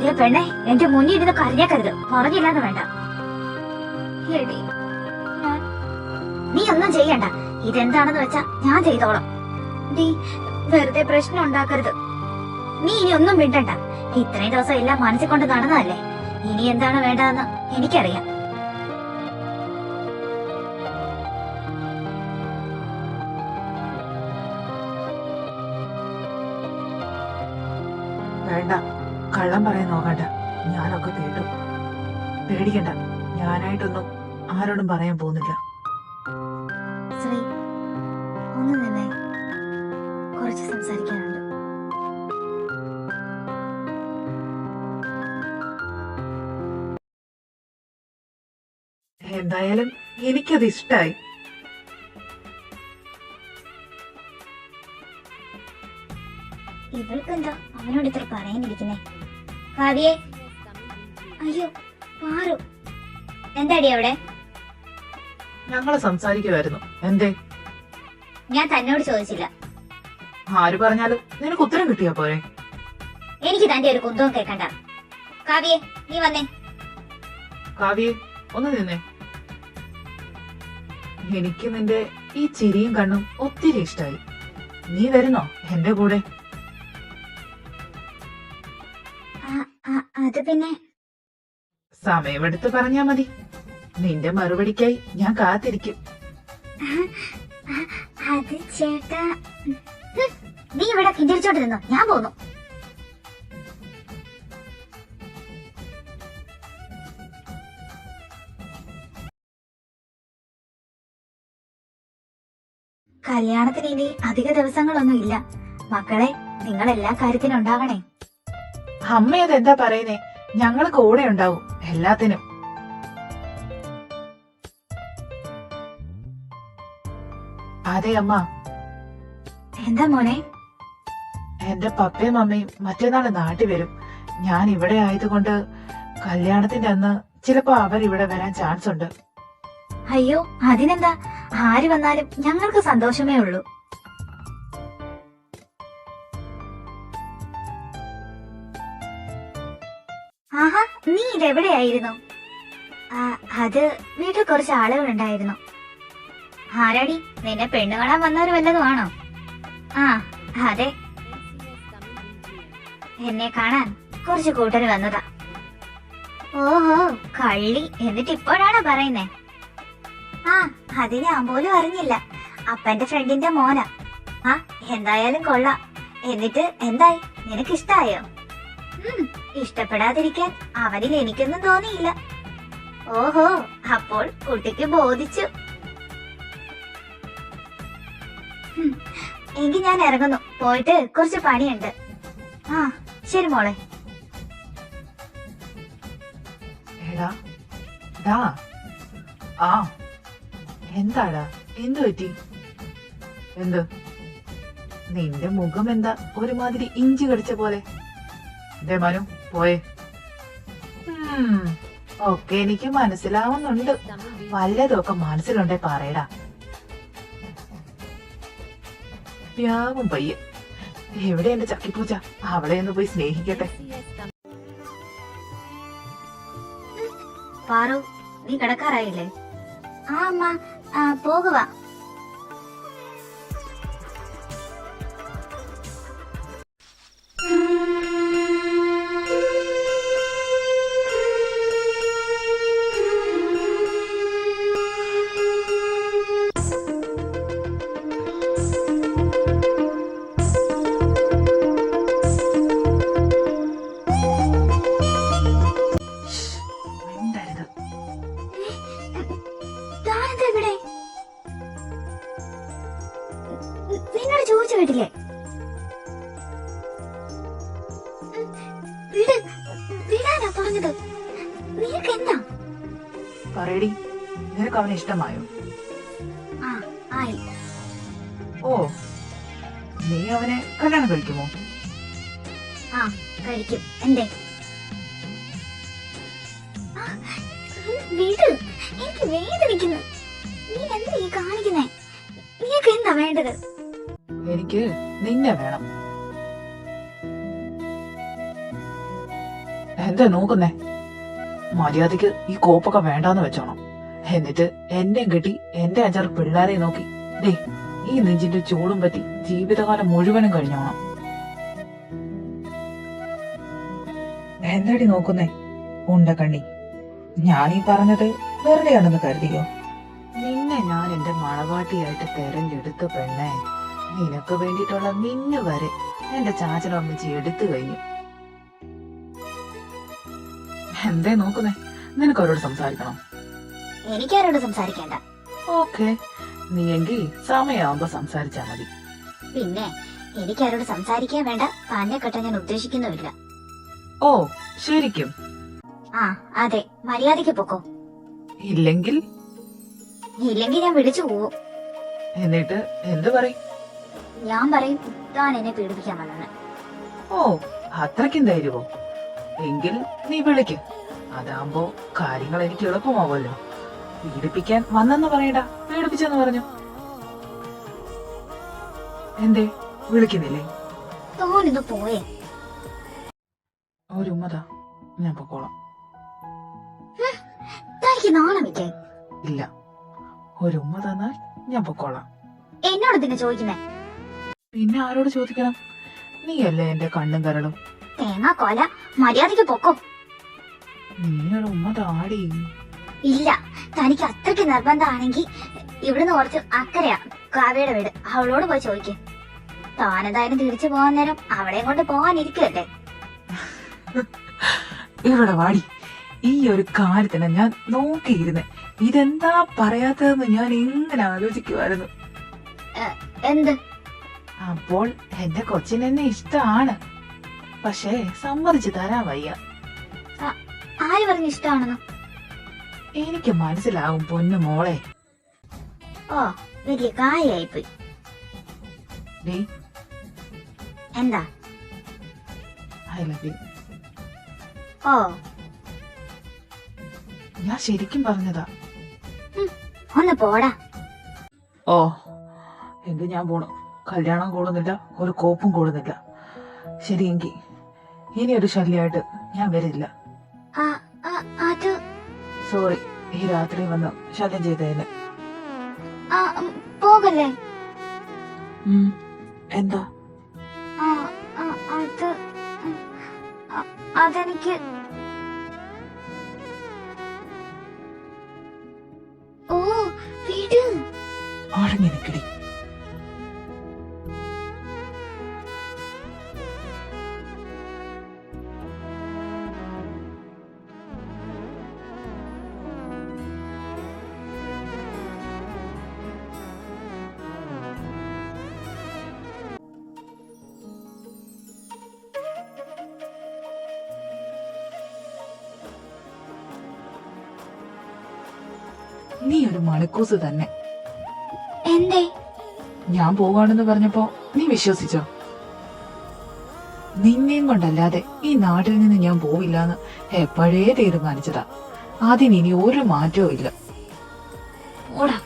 ദേ പെണ്ണെ, എന്റെ മുന്നിൽ ഇരുന്ന് കരഞ്ഞേക്കരുത്. പറഞ്ഞില്ലാന്ന് വേണ്ട. എടി, നീ ഒന്നും ചെയ്യണ്ട. ഇതെന്താണെന്ന് വെച്ചാ ഞാൻ ചെയ്തോളാം. നീ വെറുതെ പ്രശ്നം ഉണ്ടാക്കരുത്. നീ ഇനി ഒന്നും മിണ്ടണ്ട. ഇത്രയും ദിവസം എല്ലാം മനസ്സിൽ കൊണ്ട് നടന്നതല്ലേ. ഇനി എന്താണ് വേണ്ടതെന്ന് എനിക്കറിയാം. വേണ്ട, കള്ളം പറയാൻ നോക്കണ്ട. ഞാനൊക്കെ കേട്ടു. പേടിക്കണ്ട, ഞാനായിട്ടൊന്നും ആരോടും പറയാൻ പോകുന്നില്ല. ശ്രീ, ഒന്ന് നിന്നെ, കുറച്ച് സംസാരിക്കാനുണ്ട്. എന്തായാലും എനിക്കത് ഇഷ്ടായി. ഇവൾക്കെന്താ അവനോട് ഇത്ര പറയാനിരിക്കുന്നേ? കാവ്യേ, അയ്യോ പാറു, എന്താടി അവിടെ? ഞങ്ങള് സംസാരിക്കുമായിരുന്നു. എന്തേ? ഞാൻ തന്നോട് ചോദിച്ചില്ല. ആര് പറഞ്ഞാലും നിനക്ക് ഉത്തരം കിട്ടിയാ പോരെ? എനിക്ക് തന്റെ ഒരു കുന്തവും കേൾക്കണ്ട. കാവ്യേ, നീ വന്നേ. കാവ്യേ, ഒന്ന് നിന്നേ. എനിക്ക് നിന്റെ ഈ ചിരിയും കണ്ണും ഒത്തിരി ഇഷ്ടായി. നീ വരുന്നോ എന്റെ കൂടെ? അത് പിന്നെ സമയമെടുത്ത് പറഞ്ഞാ മതി. നിന്റെ മറുപടിക്കായി ഞാൻ കാത്തിരിക്കും. അത് ചേട്ടാ, നീ ഇവിടെ കിണ്ടിരിച്ചോണ്ട് നിന്നോ, ഞാൻ പോന്നു. കല്യാണത്തിന് ഇനി അധിക ദിവസങ്ങളൊന്നും ഇല്ല. മക്കളെ, നിങ്ങൾ എല്ലാ കാര്യത്തിനും ഉണ്ടാകണേ. അമ്മ അതെന്താ പറയുന്നേ? ഞങ്ങൾ കൂടെ ഉണ്ടാവും എല്ലാത്തിനും. അതെ അമ്മ. എന്താ മോനെ? എന്റെ പപ്പയും അമ്മയും മറ്റന്നാള് നാട്ടിൽ വരും. ഞാൻ ഇവിടെ ആയതുകൊണ്ട് കല്യാണത്തിന്റെ അന്ന് ചിലപ്പോ അവരിവിടെ വരാൻ ചാൻസ് ഉണ്ട്. അയ്യോ, അതിനെന്താ? ആര് വന്നാലും ഞങ്ങൾക്ക് സന്തോഷമേ ഉള്ളൂ. ആഹാ, നീ ഇതെവിടെയായിരുന്നു? അത് വീട്ടിൽ കുറച്ച് ആളുകളുണ്ടായിരുന്നു. ആരാടി? നിന്നെ പെണ്ണു കാണാൻ വന്നവര് വല്ലതും ആണോ? ആ അതെ, എന്നെ കാണാൻ കുറച്ച് കൂട്ടര് വന്നതാ. ഓഹോ, കള്ളി. എന്നിട്ട് ഇപ്പോഴാണോ പറയുന്നേ? ആ, അത് ഞാൻ പോലും അറിഞ്ഞില്ല. അപ്പന്റെ ഫ്രണ്ടിന്റെ മോനാ. ആ, എന്തായാലും കൊള്ളാം. എന്നിട്ട് എന്തായി? നിനക്കിഷ്ടായോ? ഇഷ്ടപ്പെടാതിരിക്കാൻ അവനിൽ എനിക്കൊന്നും തോന്നിയില്ല. ഓഹോ, അപ്പോൾ കുട്ടിക്ക് ബോധിച്ചു. എങ്കിൽ ഞാൻ ഇറങ്ങുന്നു. പോയിട്ട് കുറച്ച് പണിയുണ്ട്. ആ ശരി മോളെ. എടാ, ഡാ. ആ, എന്താടാ? എന്തു പറ്റി? എന്ത്? നിന്റെ മുഖം എന്താ ഒരുമാതിരി ഇഞ്ചി കടിച്ച പോലെ? ദേ മനു, പോയേ. ഒക്കെ എനിക്ക് മനസ്സിലാവുന്നുണ്ട്. വല്ലതൊക്കെ മനസ്സിലുണ്ടേ പറയടാ. വ്യാവും പയ്യെ. എവിടെ എന്റെ ചക്കിപ്പൂച്ച? അവളെ ഒന്ന് പോയി സ്നേഹിക്കട്ടെ. പാറു, നീ കിടക്കാറായില്ലേ? ആ അമ്മ, പോകുക. മിണ്ടരുത്. താനെന്താ ഇവിടെ? നിന്നോട് ചോദിച്ചു കേട്ടില്ലേ? വിടാനാ പറഞ്ഞത്. നിനക്ക് എന്താ? പറയടി, നിനക്ക് അവനെ ഇഷ്ടമായോ? ആ, ആയി. ഓ, നീ അവനെ കല്യാണം കഴിക്കുമോ? ആ, കഴിക്കും. എന്തേ? വീട് എനിക്ക് വേദനിക്കുന്നു. നീ എന്താ ഈ കാണിക്കുന്നേ? നീക്ക് എന്താ വേണ്ടത്? എനിക്ക് നിന്നെ വേണം. എന്താ നോക്കുന്നേ? മര്യാദക്ക് ഈ കോപ്പൊക്കെ വേണ്ടാന്ന് വെച്ചോണം. എന്നിട്ട് എന്നെയും കെട്ടി എന്റെ 5-6 പിള്ളേരെ നോക്കി ദേ ഈ നെഞ്ചിന്റെ ചൂടും പറ്റി ജീവിതകാലം മുഴുവനും കഴിഞ്ഞോണം. എന്താടി നോക്കുന്നേ ഉണ്ടക്കണ്ണി? ഞാനീ പറഞ്ഞത് വെറുതെയാണെന്ന് കരുതിയോ? നിന്നെ ഞാൻ എന്റെ മണവാട്ടിയായിട്ട് തെരഞ്ഞെടുത്ത പെണ്ണെ. നിനക്ക് വേണ്ടിയിട്ടുള്ള മിന്നു വരെ എന്റെ ചാച്ചനും അമ്മച്ചി എടുത്തു കഴിഞ്ഞു. എന്തേ നോക്കുന്നേ? നിനക്ക് അവരോട് സംസാരിക്കണം. എനിക്കാരോട് സംസാരിക്കണ്ട. ഓക്കെ, നീ എങ്കിൽ സമയമാകുമ്പോ സംസാരിച്ചാ മതി. പിന്നെ എനിക്കാരോട് സംസാരിക്കാൻ വേണ്ട. തന്നെ കെട്ടാൻ ഞാൻ ഉദ്ദേശിക്കുന്നുമില്ല. ഓ, ശരിക്കും? ആ അതെ, മര്യാദയ്ക്ക് പൊക്കോ. ഇല്ലെങ്കിൽ ഞാൻ വിളിച്ചു പോവും. എന്നിട്ട് എന്ത് പറയും? ഞാൻ പറയും താൻ എന്നെ പീഡിപ്പിക്കാൻ വന്നെന്ന്. ഓ, അത്രയ്ക്കും ധൈര്യമോ? എങ്കിൽ നീ വിളിക്ക്. അതാകുമ്പോ കാര്യങ്ങൾ എനിക്ക് എളുപ്പമാവുമല്ലോ. പീഡിപ്പിക്കാൻ വന്നെന്ന് പറയണ്ട, പീഡിപ്പിച്ചെന്ന് പറഞ്ഞു. എന്തേ വിളിക്കുന്നില്ലേ? തോന്നിന്ന് പോയേ. ഒരു ഉമ്മതാ, ഞാൻ പൊക്കോളാം. തനിക്ക് നാണം വെക്കേ? ഇല്ല, ഒരു ഉമ്മ തന്നാൽ ഞാൻ പൊക്കോളാം. എന്നോട് തന്നെ ചോദിക്കുന്നേ? പിന്നെ ആരോട് ചോദിക്കണം? നീയല്ലേ എന്റെ കണ്ണും കരളും. തേങ്ങാ കോല, മര്യാദയ്ക്ക് പൊക്കോ. നീ ഒരു ഉമ്മ താടി. ഇല്ല, തനിക്ക് അത്രയ്ക്ക് നിർബന്ധമാണെങ്കിൽ ഇവിടുന്ന് കുറച്ച് അക്കരയാ കാവ്യയുടെ വീട്. അവളോട് പോയി ചോദിക്കേ. താനെന്തായാലും തിരിച്ചു പോകാൻ നേരം അവളെയും കൊണ്ട് പോകാനിരിക്കല്ലേ. ഇവിടെ വാടി. ഈ ഒരു കാര്യത്തിന് ഞാൻ നോക്കിയിരുന്നേ. ഇതെന്താ പറയാത്തതെന്ന് ഞാൻ എങ്ങനെ ആലോചിക്കുമായിരുന്നു. എന്ത്? അപ്പോൾ എന്റെ കൊച്ചിനെന്നെ ഇഷ്ടമാണ്, പക്ഷേ സമ്മതിച്ചു തരാൻ വയ്യ. ആര് പറഞ്ഞു ഇഷ്ടമാണെന്ന്? എനിക്ക് മനസ്സിലാവും പൊന്നു മോളെ. ഓ, വലിയ കാര്യായിപ്പോയി. ഡീ, എന്താ? I love you. ഓ, ഞാൻ ശരിക്കും പറഞ്ഞതാ. ഒന്ന് പോടാ. ഓ, എങ്കിൽ ഞാൻ പോണു. കല്യാണം കൂടുന്നില്ല, ഒരു കോപ്പും കൂടുന്നില്ല. ശരിയെങ്കിൽ ഇനി ഒരു ശല്യമായിട്ട് ഞാൻ വരില്ല. അത് സോറി, ഈ രാത്രി വന്ന് ശല്യം ചെയ്തതിന്. പോകല്ലേ? എന്താ? അത് അതെനിക്ക് ഓ വീട് അടങ്ങി നിക്കടി. നീ ഒരു മണിക്കൂസ് തന്നെ. എന്തേ? ഞാൻ പോകാണെന്ന് പറഞ്ഞപ്പോ നീ വിശ്വസിച്ചോ? നിന്നെയും കൊണ്ടല്ലാതെ ഈ നാട്ടിൽ നിന്ന് ഞാൻ പോവില്ലാന്ന് എപ്പോഴേ തീരുമാനിച്ചതാ. അതിനി ഒരു മാറ്റവും ഇല്ല. ഓടാ.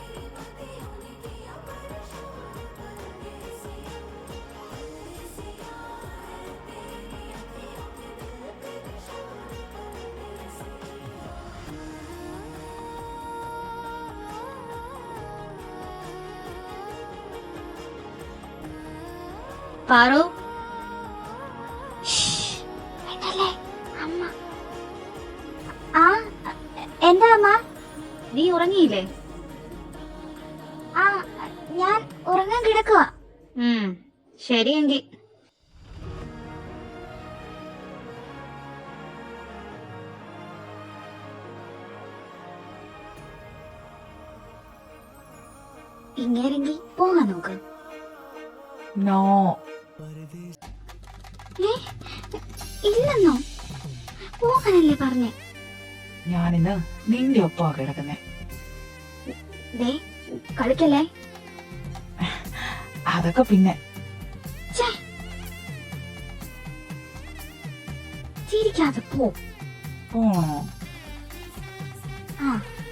പാറു, അമ്മ. എന്താ അമ്മ? നീ ഉറങ്ങിയില്ലേ? ഞാൻ ഉറങ്ങാൻ കിടക്കുക. ശരിയെങ്കിൽ ഇങ്ങേരെങ്കിൽ പോകാൻ നോക്ക്. നോ, ഇല്ലെന്നോ? പോകാനല്ലേ പറഞ്ഞേ? ഞാനിന്ന് നിന്റെ ഒപ്പാ കിടക്കുന്നേ. ദേ, കളിക്കല്ലേ? അതൊക്കെ പിന്നെ. ചിരിക്കാതെ പോ. പോണോ?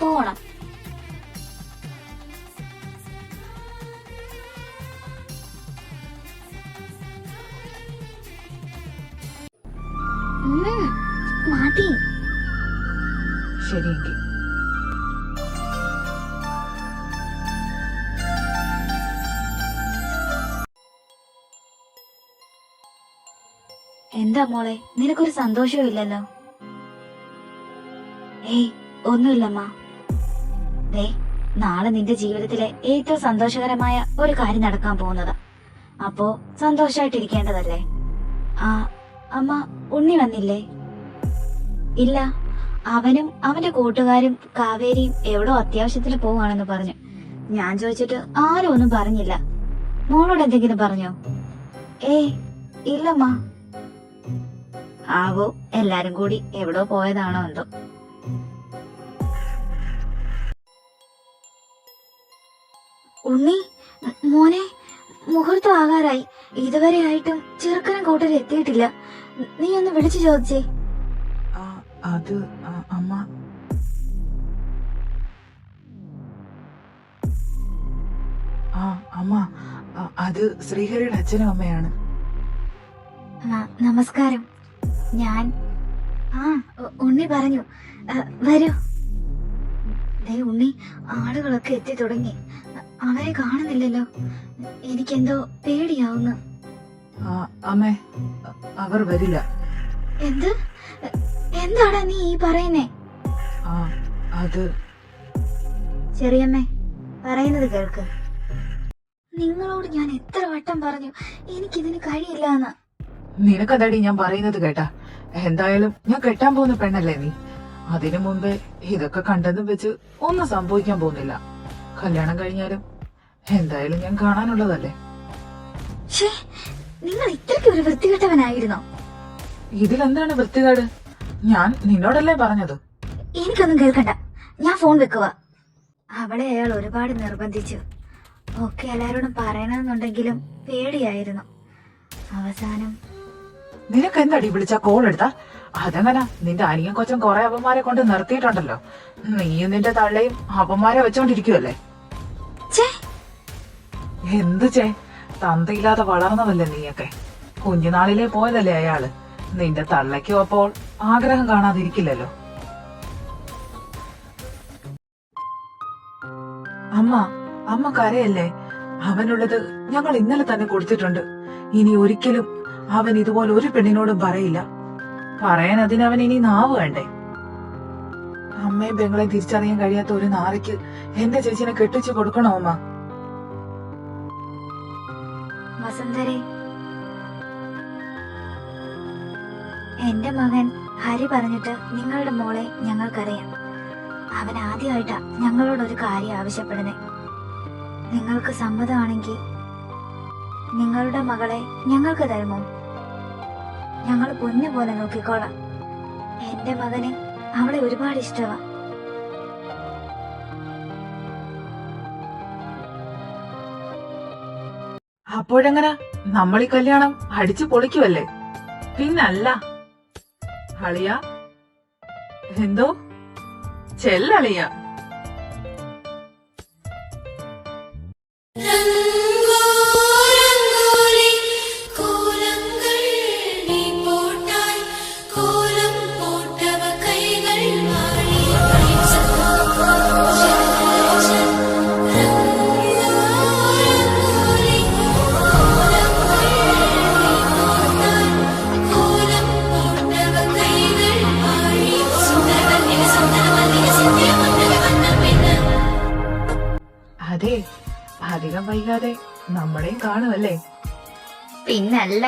പോണം. മതി. ശരിയെങ്കിൽ എന്താ മോളെ, നിനക്കൊരു സന്തോഷവും ഇല്ലല്ലോ? ഏയ്, ഒന്നുമില്ലമ്മ. ദേ, നാളെ നിന്റെ ജീവിതത്തിലെ ഏറ്റവും സന്തോഷകരമായ ഒരു കാര്യം നടക്കാൻ പോകുന്നതാ. അപ്പോ സന്തോഷായിട്ടിരിക്കേണ്ടതല്ലേ? അമ്മ, ഉണ്ണി വന്നില്ലേ? ഇല്ല, അവനും അവന്റെ കൂട്ടുകാരും കാവേരിയും എവിടോ അത്യാവശ്യത്തിൽ പോവാണെന്ന് പറഞ്ഞു. ഞാൻ ചോദിച്ചിട്ട് ആരും ഒന്നും പറഞ്ഞില്ല. മോളോട് എന്തെങ്കിലും പറഞ്ഞോ? ഏയ്, ഇല്ലമ്മ. ആവോ, എല്ലാരും കൂടി എവിടോ പോയതാണോ എന്തോ. ഉണ്ണി മോനെ, മുഹൂർത്തം ആകാറായി. ഇതുവരെ ആയിട്ടും ചെറുക്കനും കൂട്ടരും എത്തിയിട്ടില്ല. നീ ഒന്ന് വിളിച്ചു ചോദിച്ചേ. അത് അമ്മ, അമ്മ, അത് ശ്രീഹരിയുടെ അച്ഛനും അമ്മയാണ്. നമസ്കാരം. ഞാൻ ഉണ്ണി പറഞ്ഞു വരൂ. ദേ ഉണ്ണി, ആളുകളൊക്കെ എത്തി തുടങ്ങി. അവരെ കാണുന്നില്ലല്ലോ. എനിക്കെന്തോ പേടിയാവുന്നു. അമ്മേ, അവർ വരില്ല. എന്ത്? എന്താടാ നീ ഈ പറയുന്നേ? അത് ചെറിയമ്മേ, പറയുന്നത് കേൾക്ക്. നിങ്ങളോട് ഞാൻ എത്ര വട്ടം പറഞ്ഞു എനിക്കിതിന് കഴിയില്ല എന്ന്. നിനക്കതടി ഞാൻ പറയുന്നത് കേട്ടാ? എന്തായാലും ഞാൻ കെട്ടാൻ പോകുന്ന പെണ്ണല്ലേ നീ. അതിനു മുമ്പേ ഇതൊക്കെ കണ്ടെന്നും വെച്ച് ഒന്നും സംഭവിക്കാൻ പോകുന്നില്ല. കല്യാണം കഴിഞ്ഞാലും എന്തായാലും ഞാൻ കാണാനുള്ളതല്ലേ. ഷേ, നിങ്ങൾ ഇത്രയ്ക്ക് ഒരു വൃത്തികെട്ടവനായിരുന്നോ? ഇതിലെന്താണ് വൃത്തികേട്? ഞാൻ നിന്നോടല്ലേ പറഞ്ഞത്. എനിക്കൊന്നും കേൾക്കണ്ട, ഞാൻ ഫോൺ വെക്കുക. അവളെ അയാൾ ഒരുപാട് നിർബന്ധിച്ചു. ഒക്കെ എല്ലാരോടും പറയണമെന്നുണ്ടെങ്കിലും പേടിയായിരുന്നു. അവസാനം നിനക്ക് എന്താടി വിളിച്ചാ കോൾ എടുത്താ? അതെങ്ങനാ? നിന്റെ അനിയൻ കൊച്ചൻ കുറെ അപ്പന്മാരെ കൊണ്ട് നിർത്തിയിട്ടുണ്ടല്ലോ. നീയും നിന്റെ തള്ളയും അപ്പന്മാരെ വെച്ചോണ്ടിരിക്കുവല്ലേ. ഛേ, എന്ത് ചേ? തന്തയില്ലാതെ വളർന്നതല്ലേ നീയൊക്കെ. കുഞ്ഞുനാളിലെ പോയതല്ലേ അയാള്. നിന്റെ തള്ളയ്ക്കും അപ്പോൾ ആഗ്രഹം കാണാതിരിക്കില്ലല്ലോ. അമ്മ കരയല്ലേ? അവനുള്ളത് ഞങ്ങൾ ഇന്നലെ തന്നെ കൊടുത്തിട്ടുണ്ട്. ഇനി ഒരിക്കലും അവൻ ഇതുപോലെ ഒരു പെണ്ണിനോടും പറയില്ല. പറയാൻ അതിനവൻ ഇനി നാവ് വേണ്ടേ? അമ്മയും പെങ്ങളെ തിരിച്ചറിയാൻ കഴിയാത്ത ഒരു നാരയ്ക്ക് എന്റെ ചേച്ചിനെ കെട്ടിച്ചു കൊടുക്കണോ അമ്മ? വസുന്ധരെ, എന്റെ മകൻ ഹരി പറഞ്ഞിട്ട് നിങ്ങളുടെ മോളെ ഞങ്ങൾക്കറിയാം. അവൻ ആദ്യമായിട്ടാ ഞങ്ങളോടൊരു കാര്യം ആവശ്യപ്പെടുന്നേ. നിങ്ങൾക്ക് സമ്മതമാണെങ്കിൽ നിങ്ങളുടെ മകളെ ഞങ്ങൾക്ക് തരുമോ? ഞങ്ങൾ പൊന്നു പോലെ നോക്കിക്കോളാം. എന്റെ മകന് അവളെ ഒരുപാട് ഇഷ്ടമാ. അപ്പോഴെങ്ങനെ നമ്മൾ ഈ കല്യാണം അടിച്ചു പൊളിക്കുവല്ലേ? പിന്നല്ല. അളിയ, എന്തോ ചെല്ലളിയ. അതെ, അധികം വൈകാതെ നമ്മളെയും കാണുമല്ലേ? പിന്നല്ല.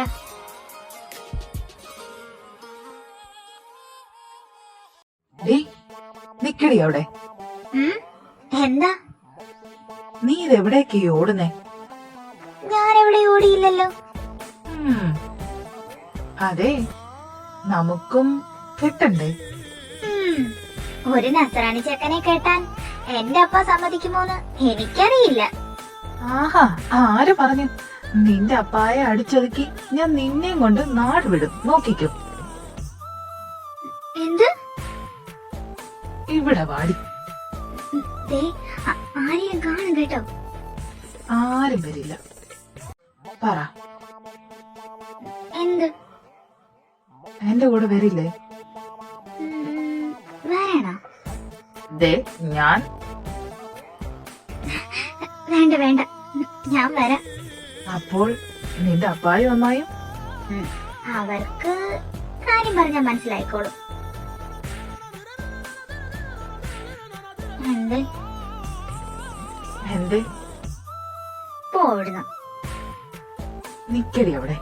നിക്കടി അവിടെ. എന്താ? നീ ഇതെവിടേക്ക് ഓടുന്നേ? ഞാനെവിടെ ഓടിയില്ലല്ലോ. അതെ, നമുക്കും കെട്ടണ്ടേ? ഒരു നസ്രാണി ചെക്കനെ കേട്ടാൻ എന്റെ അപ്പ സമ്മതിക്കുമോന്ന് എനിക്കറിയില്ല. ആഹാ, ആര് പറഞ്ഞു? നിന്റെ അപ്പായെ അടിച്ചൊതുക്കി ഞാൻ നിന്നെയും കൊണ്ട് നാട് വിടും, നോക്കിക്കും. എന്ത്? ഇവിടെ വാടി. ആരെയും കാണും കേട്ടോ. ആരും വരില്ല. പറ, എന്ത്? എന്റെ കൂടെ വരില്ലേ? വേണോ? ഞാൻ വേണ്ട വേണ്ട, ഞാൻ വരാം. അപ്പോൾ നിന്റെ അപ്പായും അമ്മായും? അവർക്ക് കാര്യം പറഞ്ഞാൽ മനസ്സിലായിക്കോളും. എന്തേ? പോടുന്നു. നിക്കടി അവിടെ.